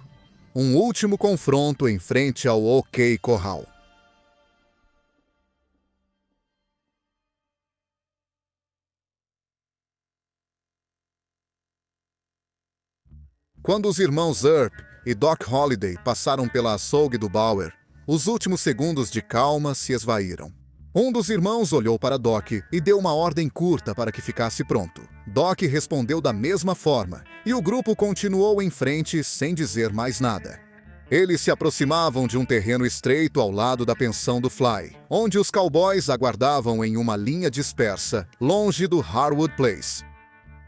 Um último confronto em frente ao OK Corral. Quando os irmãos Earp e Doc Holliday passaram pela açougue do Bauer, os últimos segundos de calma se esvaíram. Um dos irmãos olhou para Doc e deu uma ordem curta para que ficasse pronto. Doc respondeu da mesma forma, e o grupo continuou em frente sem dizer mais nada. Eles se aproximavam de um terreno estreito ao lado da pensão do Fly, onde os cowboys aguardavam em uma linha dispersa, longe do Harwood Place.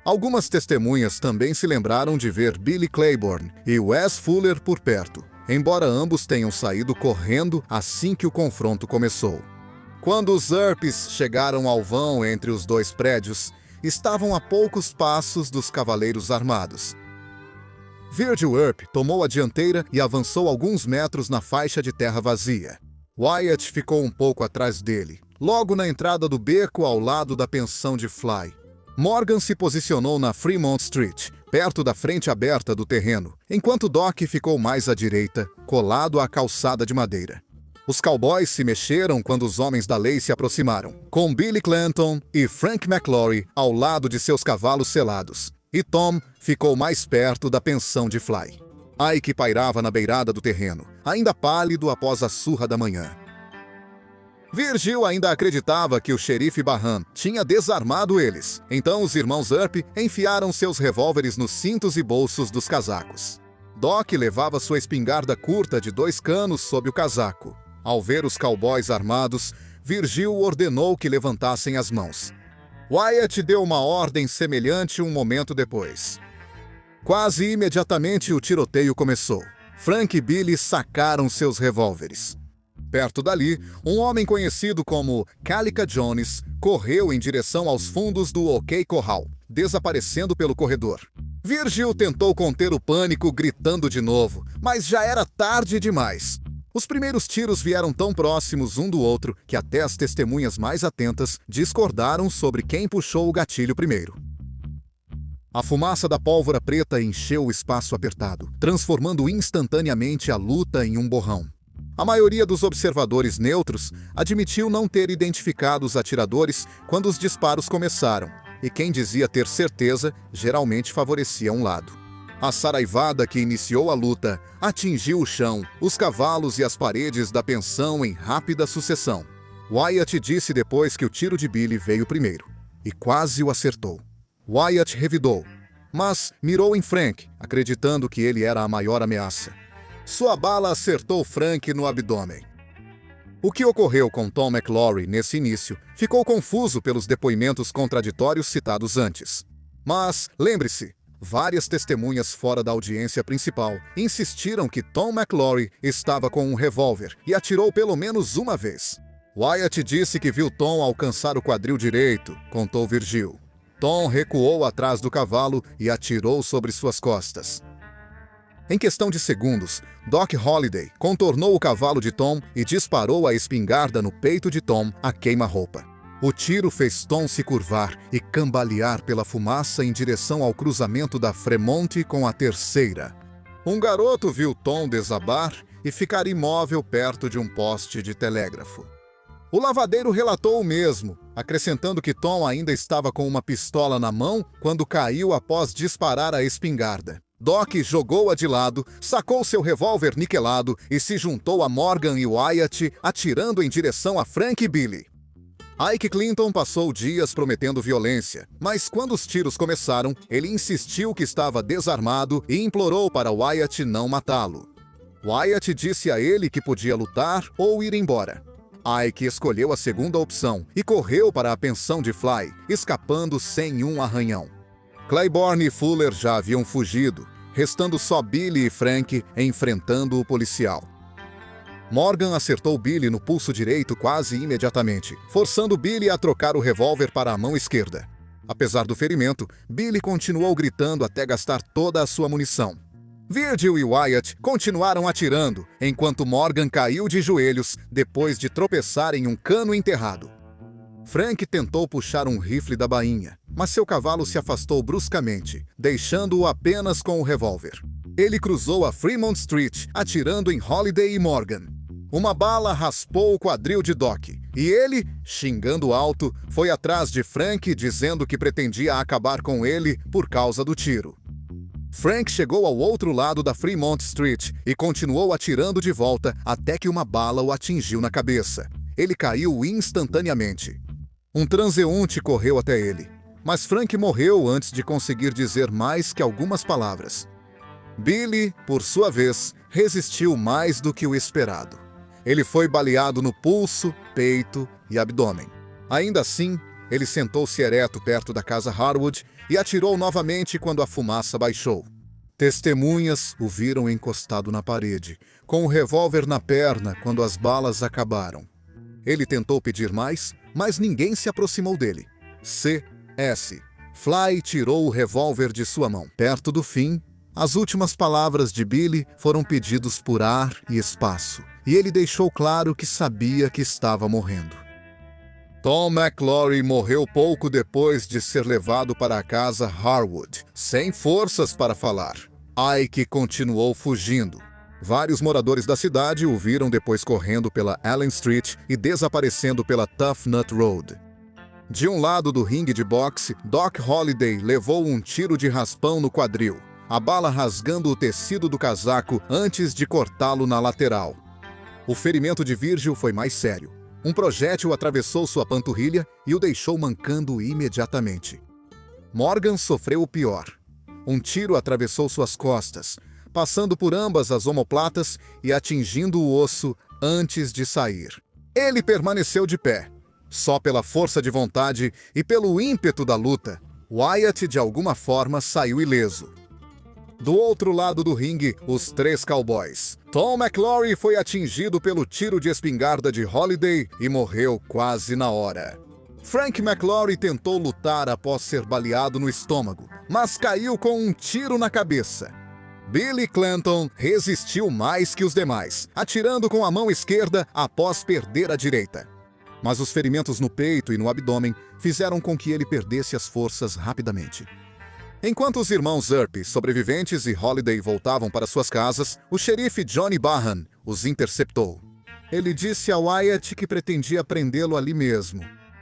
Algumas testemunhas também se lembraram de ver Billy Claiborne e Wes Fuller por perto, embora ambos tenham saído correndo assim que o confronto começou. Quando os Earps chegaram ao vão entre os dois prédios, estavam a poucos passos dos cavaleiros armados. Virgil Earp tomou a dianteira e avançou alguns metros na faixa de terra vazia. Wyatt ficou um pouco atrás dele, logo na entrada do beco ao lado da pensão de Fly. Morgan se posicionou na Fremont Street, perto da frente aberta do terreno, enquanto Doc ficou mais à direita, colado à calçada de madeira. Os cowboys se mexeram quando os homens da lei se aproximaram, com Billy Clanton e Frank McLaury ao lado de seus cavalos selados, e Tom ficou mais perto da pensão de Fly. Ike pairava na beirada do terreno, ainda pálido após a surra da manhã. Virgil ainda acreditava que o xerife Bahan tinha desarmado eles, então os irmãos Earp enfiaram seus revólveres nos cintos e bolsos dos casacos. Doc levava sua espingarda curta de 2 canos sob o casaco. Ao ver os cowboys armados, Virgil ordenou que levantassem as mãos. Wyatt deu uma ordem semelhante um momento depois. Quase imediatamente o tiroteio começou. Frank e Billy sacaram seus revólveres. Perto dali, um homem conhecido como Calica Jones correu em direção aos fundos do OK Corral, desaparecendo pelo corredor. Virgil tentou conter o pânico gritando de novo, mas já era tarde demais. Os primeiros tiros vieram tão próximos um do outro que até as testemunhas mais atentas discordaram sobre quem puxou o gatilho primeiro. A fumaça da pólvora preta encheu o espaço apertado, transformando instantaneamente a luta em um borrão. A maioria dos observadores neutros admitiu não ter identificado os atiradores quando os disparos começaram, e quem dizia ter certeza geralmente favorecia um lado. A saraivada que iniciou a luta atingiu o chão, os cavalos e as paredes da pensão em rápida sucessão. Wyatt disse depois que o tiro de Billy veio primeiro, e quase o acertou. Wyatt revidou, mas mirou em Frank, acreditando que ele era a maior ameaça. Sua bala acertou Frank no abdômen. O que ocorreu com Tom McLaury nesse início ficou confuso pelos depoimentos contraditórios citados antes. Mas, lembre-se, várias testemunhas fora da audiência principal insistiram que Tom McLaury estava com um revólver e atirou pelo menos uma vez. Wyatt disse que viu Tom alcançar o quadril direito, contou Virgil. Tom recuou atrás do cavalo e atirou sobre suas costas. Em questão de segundos, Doc Holliday contornou o cavalo de Tom e disparou a espingarda no peito de Tom a queima-roupa. O tiro fez Tom se curvar e cambalear pela fumaça em direção ao cruzamento da Fremont com a terceira. Um garoto viu Tom desabar e ficar imóvel perto de um poste de telégrafo. O lavadeiro relatou o mesmo, acrescentando que Tom ainda estava com uma pistola na mão quando caiu após disparar a espingarda. Doc jogou-a de lado, sacou seu revólver niquelado e se juntou a Morgan e Wyatt, atirando em direção a Frank e Billy. Ike Clinton passou dias prometendo violência, mas quando os tiros começaram, ele insistiu que estava desarmado e implorou para Wyatt não matá-lo. Wyatt disse a ele que podia lutar ou ir embora. Ike escolheu a segunda opção e correu para a pensão de Fly, escapando sem um arranhão. Claiborne e Fuller já haviam fugido, restando só Billy e Frank enfrentando o policial. Morgan acertou Billy no pulso direito quase imediatamente, forçando Billy a trocar o revólver para a mão esquerda. Apesar do ferimento, Billy continuou gritando até gastar toda a sua munição. Virgil e Wyatt continuaram atirando, enquanto Morgan caiu de joelhos depois de tropeçar em um cano enterrado. Frank tentou puxar um rifle da bainha, mas seu cavalo se afastou bruscamente, deixando-o apenas com o revólver. Ele cruzou a Fremont Street, atirando em Holliday e Morgan. Uma bala raspou o quadril de Doc, e ele, xingando alto, foi atrás de Frank dizendo que pretendia acabar com ele por causa do tiro. Frank chegou ao outro lado da Fremont Street e continuou atirando de volta até que uma bala o atingiu na cabeça. Ele caiu instantaneamente. Um transeunte correu até ele, mas Frank morreu antes de conseguir dizer mais que algumas palavras. Billy, por sua vez, resistiu mais do que o esperado. Ele foi baleado no pulso, peito e abdômen. Ainda assim, ele sentou-se ereto perto da casa Harwood e atirou novamente quando a fumaça baixou. Testemunhas o viram encostado na parede, com o revólver na perna quando as balas acabaram. Ele tentou pedir mais, mas ninguém se aproximou dele. C.S. Fly tirou o revólver de sua mão. Perto do fim, as últimas palavras de Billy foram pedidos por ar e espaço, e ele deixou claro que sabia que estava morrendo. Tom McClory morreu pouco depois de ser levado para a casa Harwood, sem forças para falar. Ike continuou fugindo. Vários moradores da cidade o viram depois correndo pela Allen Street e desaparecendo pela Tough Nut Road. De um lado do ringue de boxe, Doc Holliday levou um tiro de raspão no quadril, a bala rasgando o tecido do casaco antes de cortá-lo na lateral. O ferimento de Virgil foi mais sério. Um projétil atravessou sua panturrilha e o deixou mancando imediatamente. Morgan sofreu o pior. Um tiro atravessou suas costas, passando por ambas as omoplatas e atingindo o osso antes de sair. Ele permaneceu de pé. Só pela força de vontade e pelo ímpeto da luta, Wyatt de alguma forma saiu ileso. Do outro lado do ringue, os três cowboys. Tom McClory foi atingido pelo tiro de espingarda de Holliday e morreu quase na hora. Frank McClory tentou lutar após ser baleado no estômago, mas caiu com um tiro na cabeça. Billy Clanton resistiu mais que os demais, atirando com a mão esquerda após perder a direita. Mas os ferimentos no peito e no abdômen fizeram com que ele perdesse as forças rapidamente. Enquanto os irmãos Earp, sobreviventes e Holliday voltavam para suas casas, o xerife Johnny Bahan os interceptou. Ele disse a Wyatt que pretendia prendê-lo ali mesmo.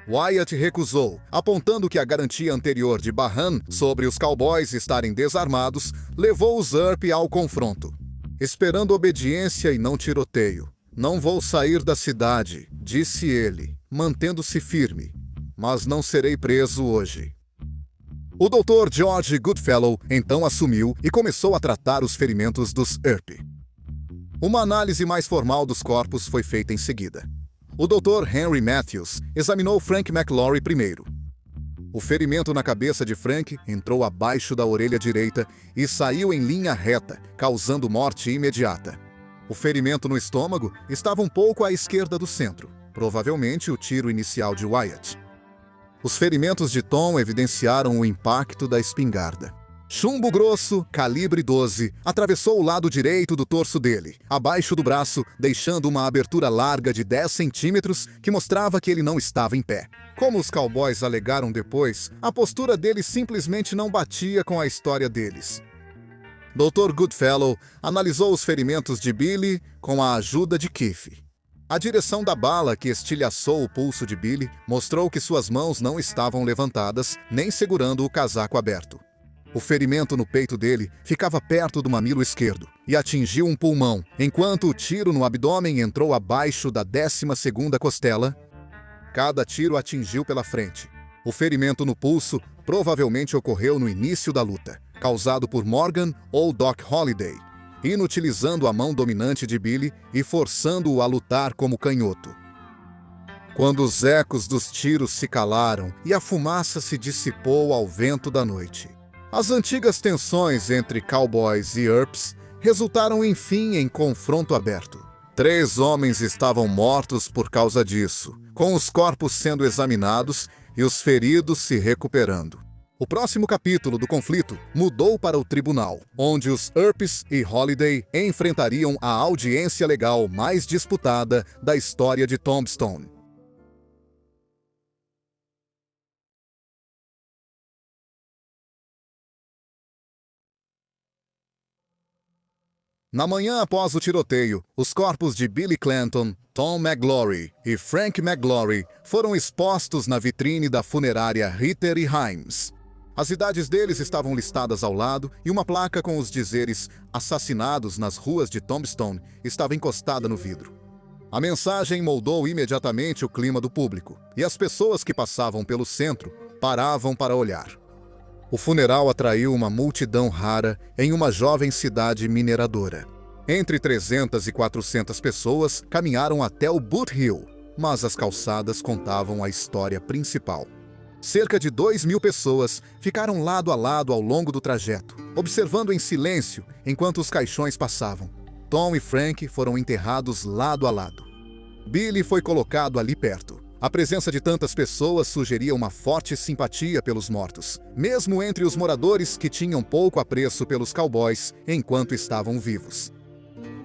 Wyatt recusou, apontando que a garantia anterior de Bahan sobre os cowboys estarem desarmados levou os Earp ao confronto. Esperando obediência e não tiroteio. "Não vou sair da cidade", disse ele, mantendo-se firme. "Mas não serei preso hoje." O Dr. George Goodfellow então assumiu e começou a tratar os ferimentos dos Earp. Uma análise mais formal dos corpos foi feita em seguida. O Dr. Henry Matthews examinou Frank McClory primeiro. O ferimento na cabeça de Frank entrou abaixo da orelha direita e saiu em linha reta, causando morte imediata. O ferimento no estômago estava um pouco à esquerda do centro, provavelmente o tiro inicial de Wyatt. Os ferimentos de Tom evidenciaram o impacto da espingarda. Chumbo grosso, calibre 12, atravessou o lado direito do torso dele, abaixo do braço, deixando uma abertura larga de 10 centímetros que mostrava que ele não estava em pé. Como os cowboys alegaram depois, a postura dele simplesmente não batia com a história deles. Dr. Goodfellow analisou os ferimentos de Billy com a ajuda de Keith. A direção da bala que estilhaçou o pulso de Billy mostrou que suas mãos não estavam levantadas, nem segurando o casaco aberto. O ferimento no peito dele ficava perto do mamilo esquerdo e atingiu um pulmão, enquanto o tiro no abdômen entrou abaixo da 12ª costela. Cada tiro atingiu pela frente. O ferimento no pulso provavelmente ocorreu no início da luta, causado por Morgan ou Doc Holliday, inutilizando a mão dominante de Billy e forçando-o a lutar como canhoto. Quando os ecos dos tiros se calaram e a fumaça se dissipou ao vento da noite, as antigas tensões entre cowboys e Earps resultaram enfim em confronto aberto. 3 homens estavam mortos por causa disso, com os corpos sendo examinados e os feridos se recuperando. O próximo capítulo do conflito mudou para o tribunal, onde os Earps e Holliday enfrentariam a audiência legal mais disputada da história de Tombstone. Na manhã após o tiroteio, os corpos de Billy Clanton, Tom McGlory e Frank McGlory foram expostos na vitrine da funerária Ritter e Himes. As idades deles estavam listadas ao lado e uma placa com os dizeres "Assassinados nas ruas de Tombstone" estava encostada no vidro. A mensagem moldou imediatamente o clima do público, e as pessoas que passavam pelo centro paravam para olhar. O funeral atraiu uma multidão rara em uma jovem cidade mineradora. Entre 300 e 400 pessoas caminharam até o Boot Hill, mas as calçadas contavam a história principal. Cerca de 2.000 pessoas ficaram lado a lado ao longo do trajeto, observando em silêncio enquanto os caixões passavam. Tom e Frank foram enterrados lado a lado. Billy foi colocado ali perto. A presença de tantas pessoas sugeria uma forte simpatia pelos mortos, mesmo entre os moradores que tinham pouco apreço pelos cowboys enquanto estavam vivos.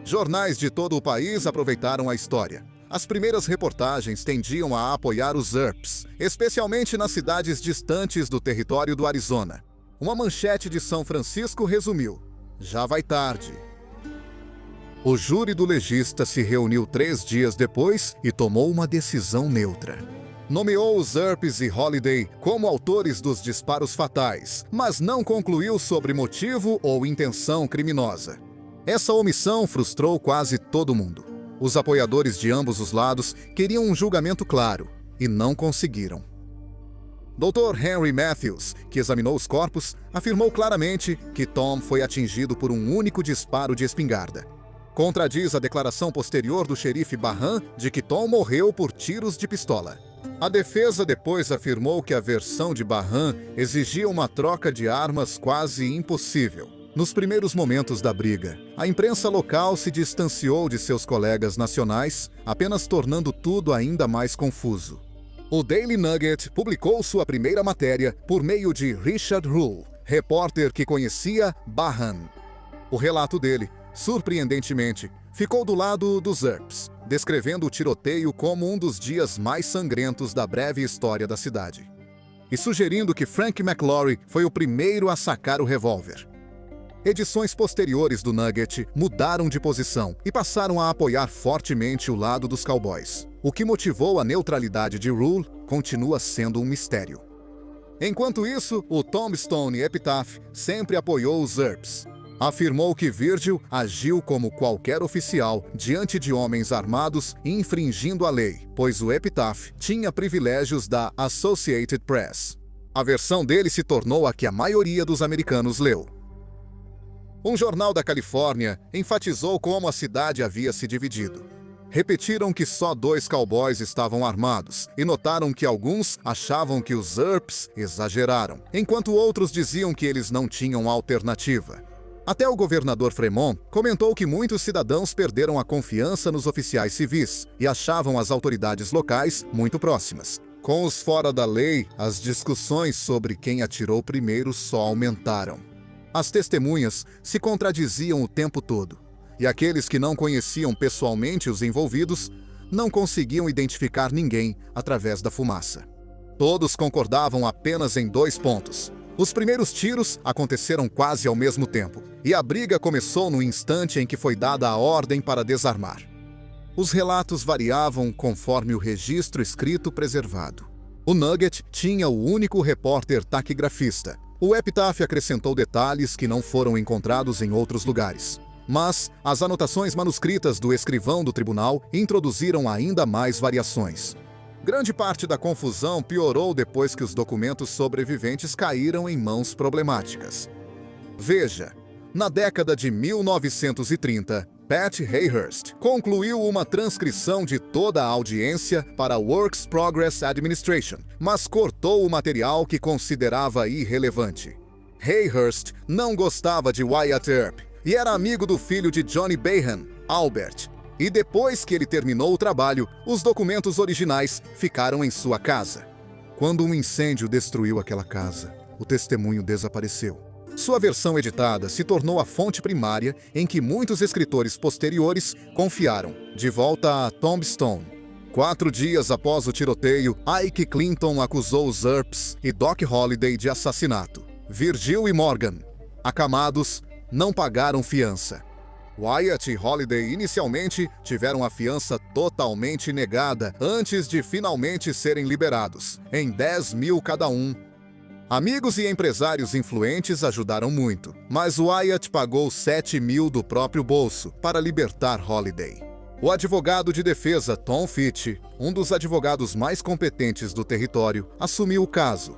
Jornais de todo o país aproveitaram a história. As primeiras reportagens tendiam a apoiar os Earps, especialmente nas cidades distantes do território do Arizona. Uma manchete de São Francisco resumiu: "Já vai tarde." O júri do legista se reuniu 3 dias depois e tomou uma decisão neutra. Nomeou os Earps e Holiday como autores dos disparos fatais, mas não concluiu sobre motivo ou intenção criminosa. Essa omissão frustrou quase todo mundo. Os apoiadores de ambos os lados queriam um julgamento claro e não conseguiram. Dr. Henry Matthews, que examinou os corpos, afirmou claramente que Tom foi atingido por um único disparo de espingarda. Contradiz a declaração posterior do xerife Barham de que Tom morreu por tiros de pistola. A defesa depois afirmou que a versão de Barham exigia uma troca de armas quase impossível. Nos primeiros momentos da briga, a imprensa local se distanciou de seus colegas nacionais, apenas tornando tudo ainda mais confuso. O Daily Nugget publicou sua primeira matéria por meio de Richard Ruhl, repórter que conhecia Barham. O relato dele, surpreendentemente, ficou do lado dos Earps, descrevendo o tiroteio como um dos dias mais sangrentos da breve história da cidade, e sugerindo que Frank McLaury foi o primeiro a sacar o revólver. Edições posteriores do Nugget mudaram de posição e passaram a apoiar fortemente o lado dos cowboys. O que motivou a neutralidade de Ruhl continua sendo um mistério. Enquanto isso, o Tombstone Epitaph sempre apoiou os Earps. Afirmou que Virgil agiu como qualquer oficial diante de homens armados infringindo a lei, pois o Epitaph tinha privilégios da Associated Press. A versão dele se tornou a que a maioria dos americanos leu. Um jornal da Califórnia enfatizou como a cidade havia se dividido. Repetiram que só 2 cowboys estavam armados e notaram que alguns achavam que os Earps exageraram, enquanto outros diziam que eles não tinham alternativa. Até o governador Fremont comentou que muitos cidadãos perderam a confiança nos oficiais civis e achavam as autoridades locais muito próximas. Com os fora da lei, as discussões sobre quem atirou primeiro só aumentaram. As testemunhas se contradiziam o tempo todo, e aqueles que não conheciam pessoalmente os envolvidos não conseguiam identificar ninguém através da fumaça. Todos concordavam apenas em 2 pontos. Os primeiros tiros aconteceram quase ao mesmo tempo, e a briga começou no instante em que foi dada a ordem para desarmar. Os relatos variavam conforme o registro escrito preservado. O Nugget tinha o único repórter taquigrafista. O Epitaph acrescentou detalhes que não foram encontrados em outros lugares. Mas as anotações manuscritas do escrivão do tribunal introduziram ainda mais variações. Grande parte da confusão piorou depois que os documentos sobreviventes caíram em mãos problemáticas. Veja, na década de 1930, Pat Hayhurst concluiu uma transcrição de toda a audiência para a Works Progress Administration, mas cortou o material que considerava irrelevante. Hayhurst não gostava de Wyatt Earp e era amigo do filho de Johnny Behan, Albert. E depois que ele terminou o trabalho, os documentos originais ficaram em sua casa. Quando um incêndio destruiu aquela casa, o testemunho desapareceu. Sua versão editada se tornou a fonte primária em que muitos escritores posteriores confiaram, de volta a Tombstone. 4 dias após o tiroteio, Ike Clinton acusou os Earps e Doc Holliday de assassinato. Virgil e Morgan, acamados, não pagaram fiança. Wyatt e Holliday inicialmente tiveram a fiança totalmente negada antes de finalmente serem liberados, em 10 mil cada um. Amigos e empresários influentes ajudaram muito, mas Wyatt pagou 7 mil do próprio bolso para libertar Holliday. O advogado de defesa Tom Fitch, um dos advogados mais competentes do território, assumiu o caso.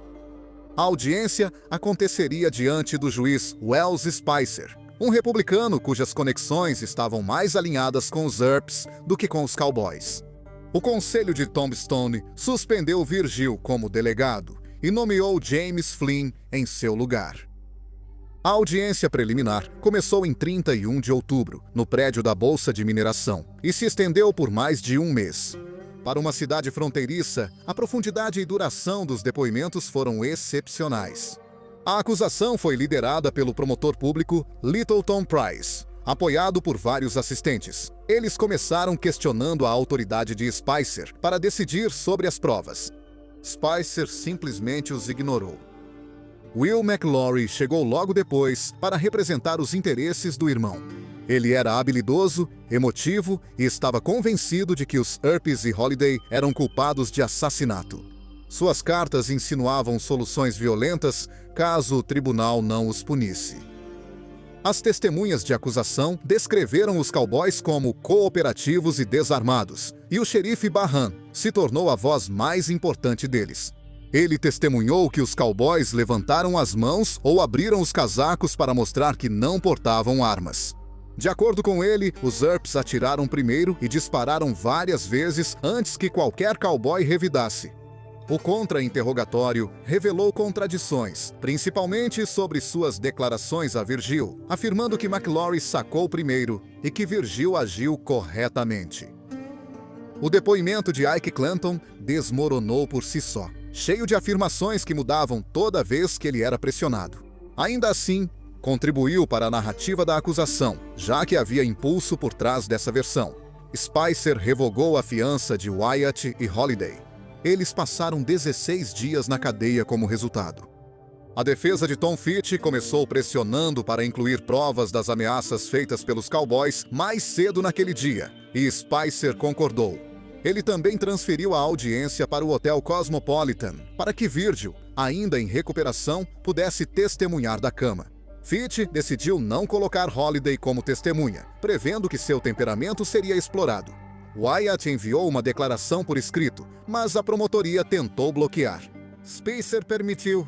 A audiência aconteceria diante do juiz Wells Spicer, um republicano cujas conexões estavam mais alinhadas com os Earps do que com os cowboys. O conselho de Tombstone suspendeu Virgil como delegado e nomeou James Flynn em seu lugar. A audiência preliminar começou em 31 de outubro, no prédio da Bolsa de Mineração, e se estendeu por mais de um mês. Para uma cidade fronteiriça, a profundidade e duração dos depoimentos foram excepcionais. A acusação foi liderada pelo promotor público Littleton Price, apoiado por vários assistentes. Eles começaram questionando a autoridade de Spicer para decidir sobre as provas. Spicer simplesmente os ignorou. Will McLaury chegou logo depois para representar os interesses do irmão. Ele era habilidoso, emotivo e estava convencido de que os Earps e Holiday eram culpados de assassinato. Suas cartas insinuavam soluções violentas caso o tribunal não os punisse. As testemunhas de acusação descreveram os cowboys como cooperativos e desarmados, e o xerife Barran se tornou a voz mais importante deles. Ele testemunhou que os cowboys levantaram as mãos ou abriram os casacos para mostrar que não portavam armas. De acordo com ele, os Earps atiraram primeiro e dispararam várias vezes antes que qualquer cowboy revidasse. O contra-interrogatório revelou contradições, principalmente sobre suas declarações a Virgil, afirmando que McLaury sacou primeiro e que Virgil agiu corretamente. O depoimento de Ike Clanton desmoronou por si só, cheio de afirmações que mudavam toda vez que ele era pressionado. Ainda assim, contribuiu para a narrativa da acusação, já que havia impulso por trás dessa versão. Spicer revogou a fiança de Wyatt e Holiday. Eles passaram 16 dias na cadeia como resultado. A defesa de Tom Fitch começou pressionando para incluir provas das ameaças feitas pelos cowboys mais cedo naquele dia, e Spicer concordou. Ele também transferiu a audiência para o Hotel Cosmopolitan, para que Virgil, ainda em recuperação, pudesse testemunhar da cama. Fitch decidiu não colocar Holiday como testemunha, prevendo que seu temperamento seria explorado. Wyatt enviou uma declaração por escrito, mas a promotoria tentou bloquear. Spicer permitiu.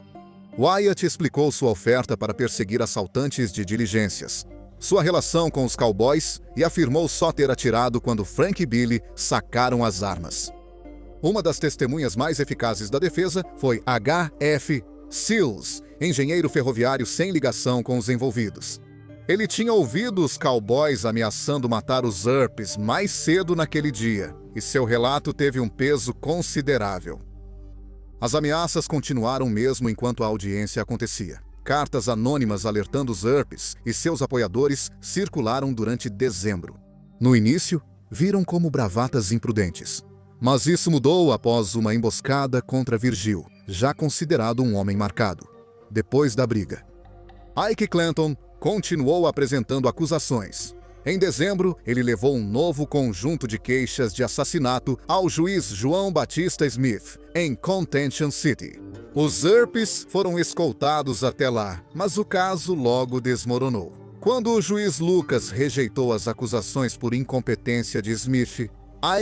Wyatt explicou sua oferta para perseguir assaltantes de diligências, sua relação com os cowboys e afirmou só ter atirado quando Frank e Billy sacaram as armas. Uma das testemunhas mais eficazes da defesa foi H.F. Sills, engenheiro ferroviário sem ligação com os envolvidos. Ele tinha ouvido os cowboys ameaçando matar os Earps mais cedo naquele dia, e seu relato teve um peso considerável. As ameaças continuaram mesmo enquanto a audiência acontecia. Cartas anônimas alertando os Earps e seus apoiadores circularam durante dezembro. No início, viram como bravatas imprudentes. Mas isso mudou após uma emboscada contra Virgil, já considerado um homem marcado. Depois da briga, Ike Clanton continuou apresentando acusações. Em dezembro, ele levou um novo conjunto de queixas de assassinato ao juiz João Batista Smith, em Contention City. Os Earps foram escoltados até lá, mas o caso logo desmoronou. Quando o juiz Lucas rejeitou as acusações por incompetência de Smith,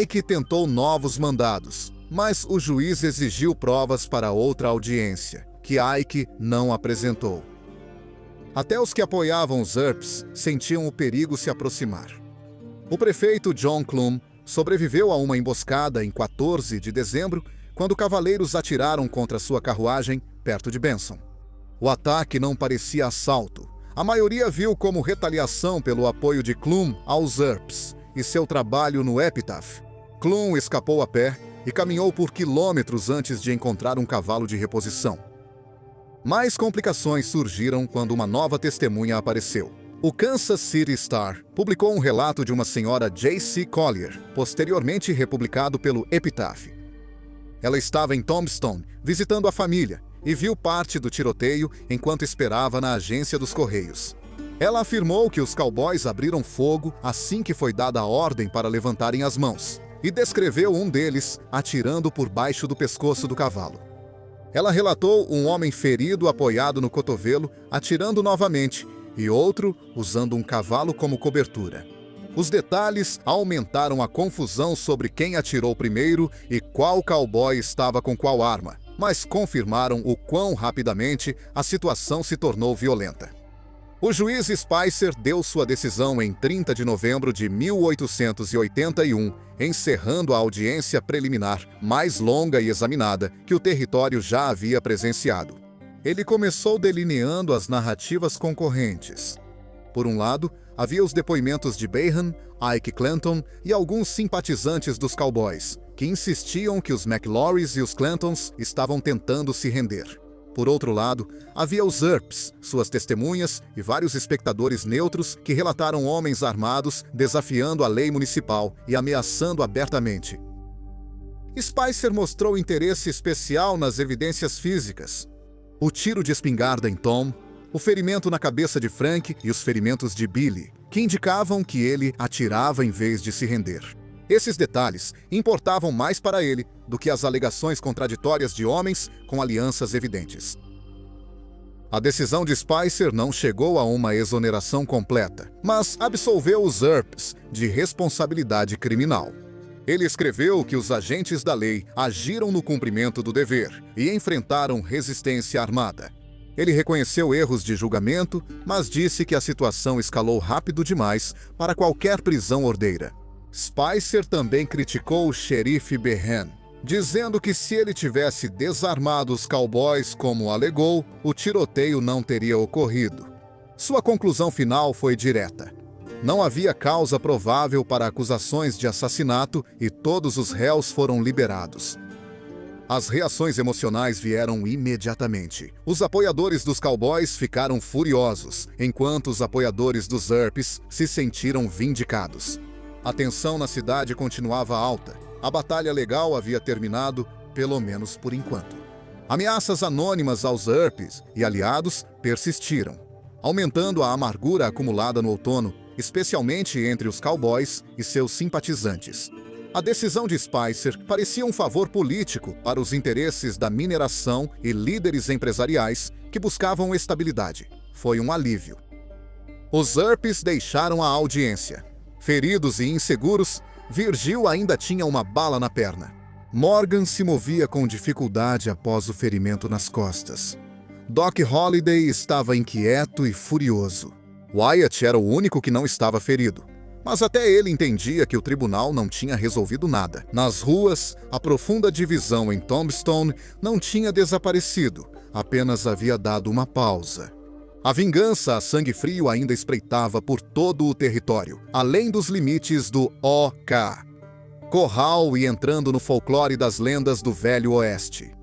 Ike tentou novos mandados, mas o juiz exigiu provas para outra audiência, que Ike não apresentou. Até os que apoiavam os Earps sentiam o perigo se aproximar. O prefeito John Clum sobreviveu a uma emboscada em 14 de dezembro, quando cavaleiros atiraram contra sua carruagem perto de Benson. O ataque não parecia assalto. A maioria viu como retaliação pelo apoio de Clum aos Earps e seu trabalho no Epitaph. Clum escapou a pé e caminhou por quilômetros antes de encontrar um cavalo de reposição. Mais complicações surgiram quando uma nova testemunha apareceu. O Kansas City Star publicou um relato de uma senhora J.C. Collier, posteriormente republicado pelo Epitaph. Ela estava em Tombstone, visitando a família, e viu parte do tiroteio enquanto esperava na agência dos Correios. Ela afirmou que os cowboys abriram fogo assim que foi dada a ordem para levantarem as mãos, e descreveu um deles atirando por baixo do pescoço do cavalo. Ela relatou um homem ferido apoiado no cotovelo, atirando novamente, e outro usando um cavalo como cobertura. Os detalhes aumentaram a confusão sobre quem atirou primeiro e qual cowboy estava com qual arma, mas confirmaram o quão rapidamente a situação se tornou violenta. O juiz Spicer deu sua decisão em 30 de novembro de 1881, encerrando a audiência preliminar mais longa e examinada que o território já havia presenciado. Ele começou delineando as narrativas concorrentes. Por um lado, havia os depoimentos de Behan, Ike Clanton e alguns simpatizantes dos cowboys, que insistiam que os McLaurys e os Clantons estavam tentando se render. Por outro lado, havia os Earps, suas testemunhas e vários espectadores neutros que relataram homens armados desafiando a lei municipal e ameaçando abertamente. Spicer mostrou interesse especial nas evidências físicas. O tiro de espingarda em Tom, o ferimento na cabeça de Frank e os ferimentos de Billy, que indicavam que ele atirava em vez de se render. Esses detalhes importavam mais para ele do que as alegações contraditórias de homens com alianças evidentes. A decisão de Spicer não chegou a uma exoneração completa, mas absolveu os Earps de responsabilidade criminal. Ele escreveu que os agentes da lei agiram no cumprimento do dever e enfrentaram resistência armada. Ele reconheceu erros de julgamento, mas disse que a situação escalou rápido demais para qualquer prisão ordeira. Spicer também criticou o xerife Behan, dizendo que se ele tivesse desarmado os cowboys como alegou, o tiroteio não teria ocorrido. Sua conclusão final foi direta. Não havia causa provável para acusações de assassinato e todos os réus foram liberados. As reações emocionais vieram imediatamente. Os apoiadores dos cowboys ficaram furiosos, enquanto os apoiadores dos Earps se sentiram vindicados. A tensão na cidade continuava alta. A batalha legal havia terminado, pelo menos por enquanto. Ameaças anônimas aos Earps e aliados persistiram, aumentando a amargura acumulada no outono, especialmente entre os cowboys e seus simpatizantes. A decisão de Spicer parecia um favor político para os interesses da mineração e líderes empresariais que buscavam estabilidade. Foi um alívio. Os Earps deixaram a audiência. Feridos e inseguros, Virgil ainda tinha uma bala na perna. Morgan se movia com dificuldade após o ferimento nas costas. Doc Holliday estava inquieto e furioso. Wyatt era o único que não estava ferido, mas até ele entendia que o tribunal não tinha resolvido nada. Nas ruas, a profunda divisão em Tombstone não tinha desaparecido, apenas havia dado uma pausa. A vingança a sangue frio ainda espreitava por todo o território, além dos limites do OK. Corral e entrando no folclore das lendas do Velho Oeste.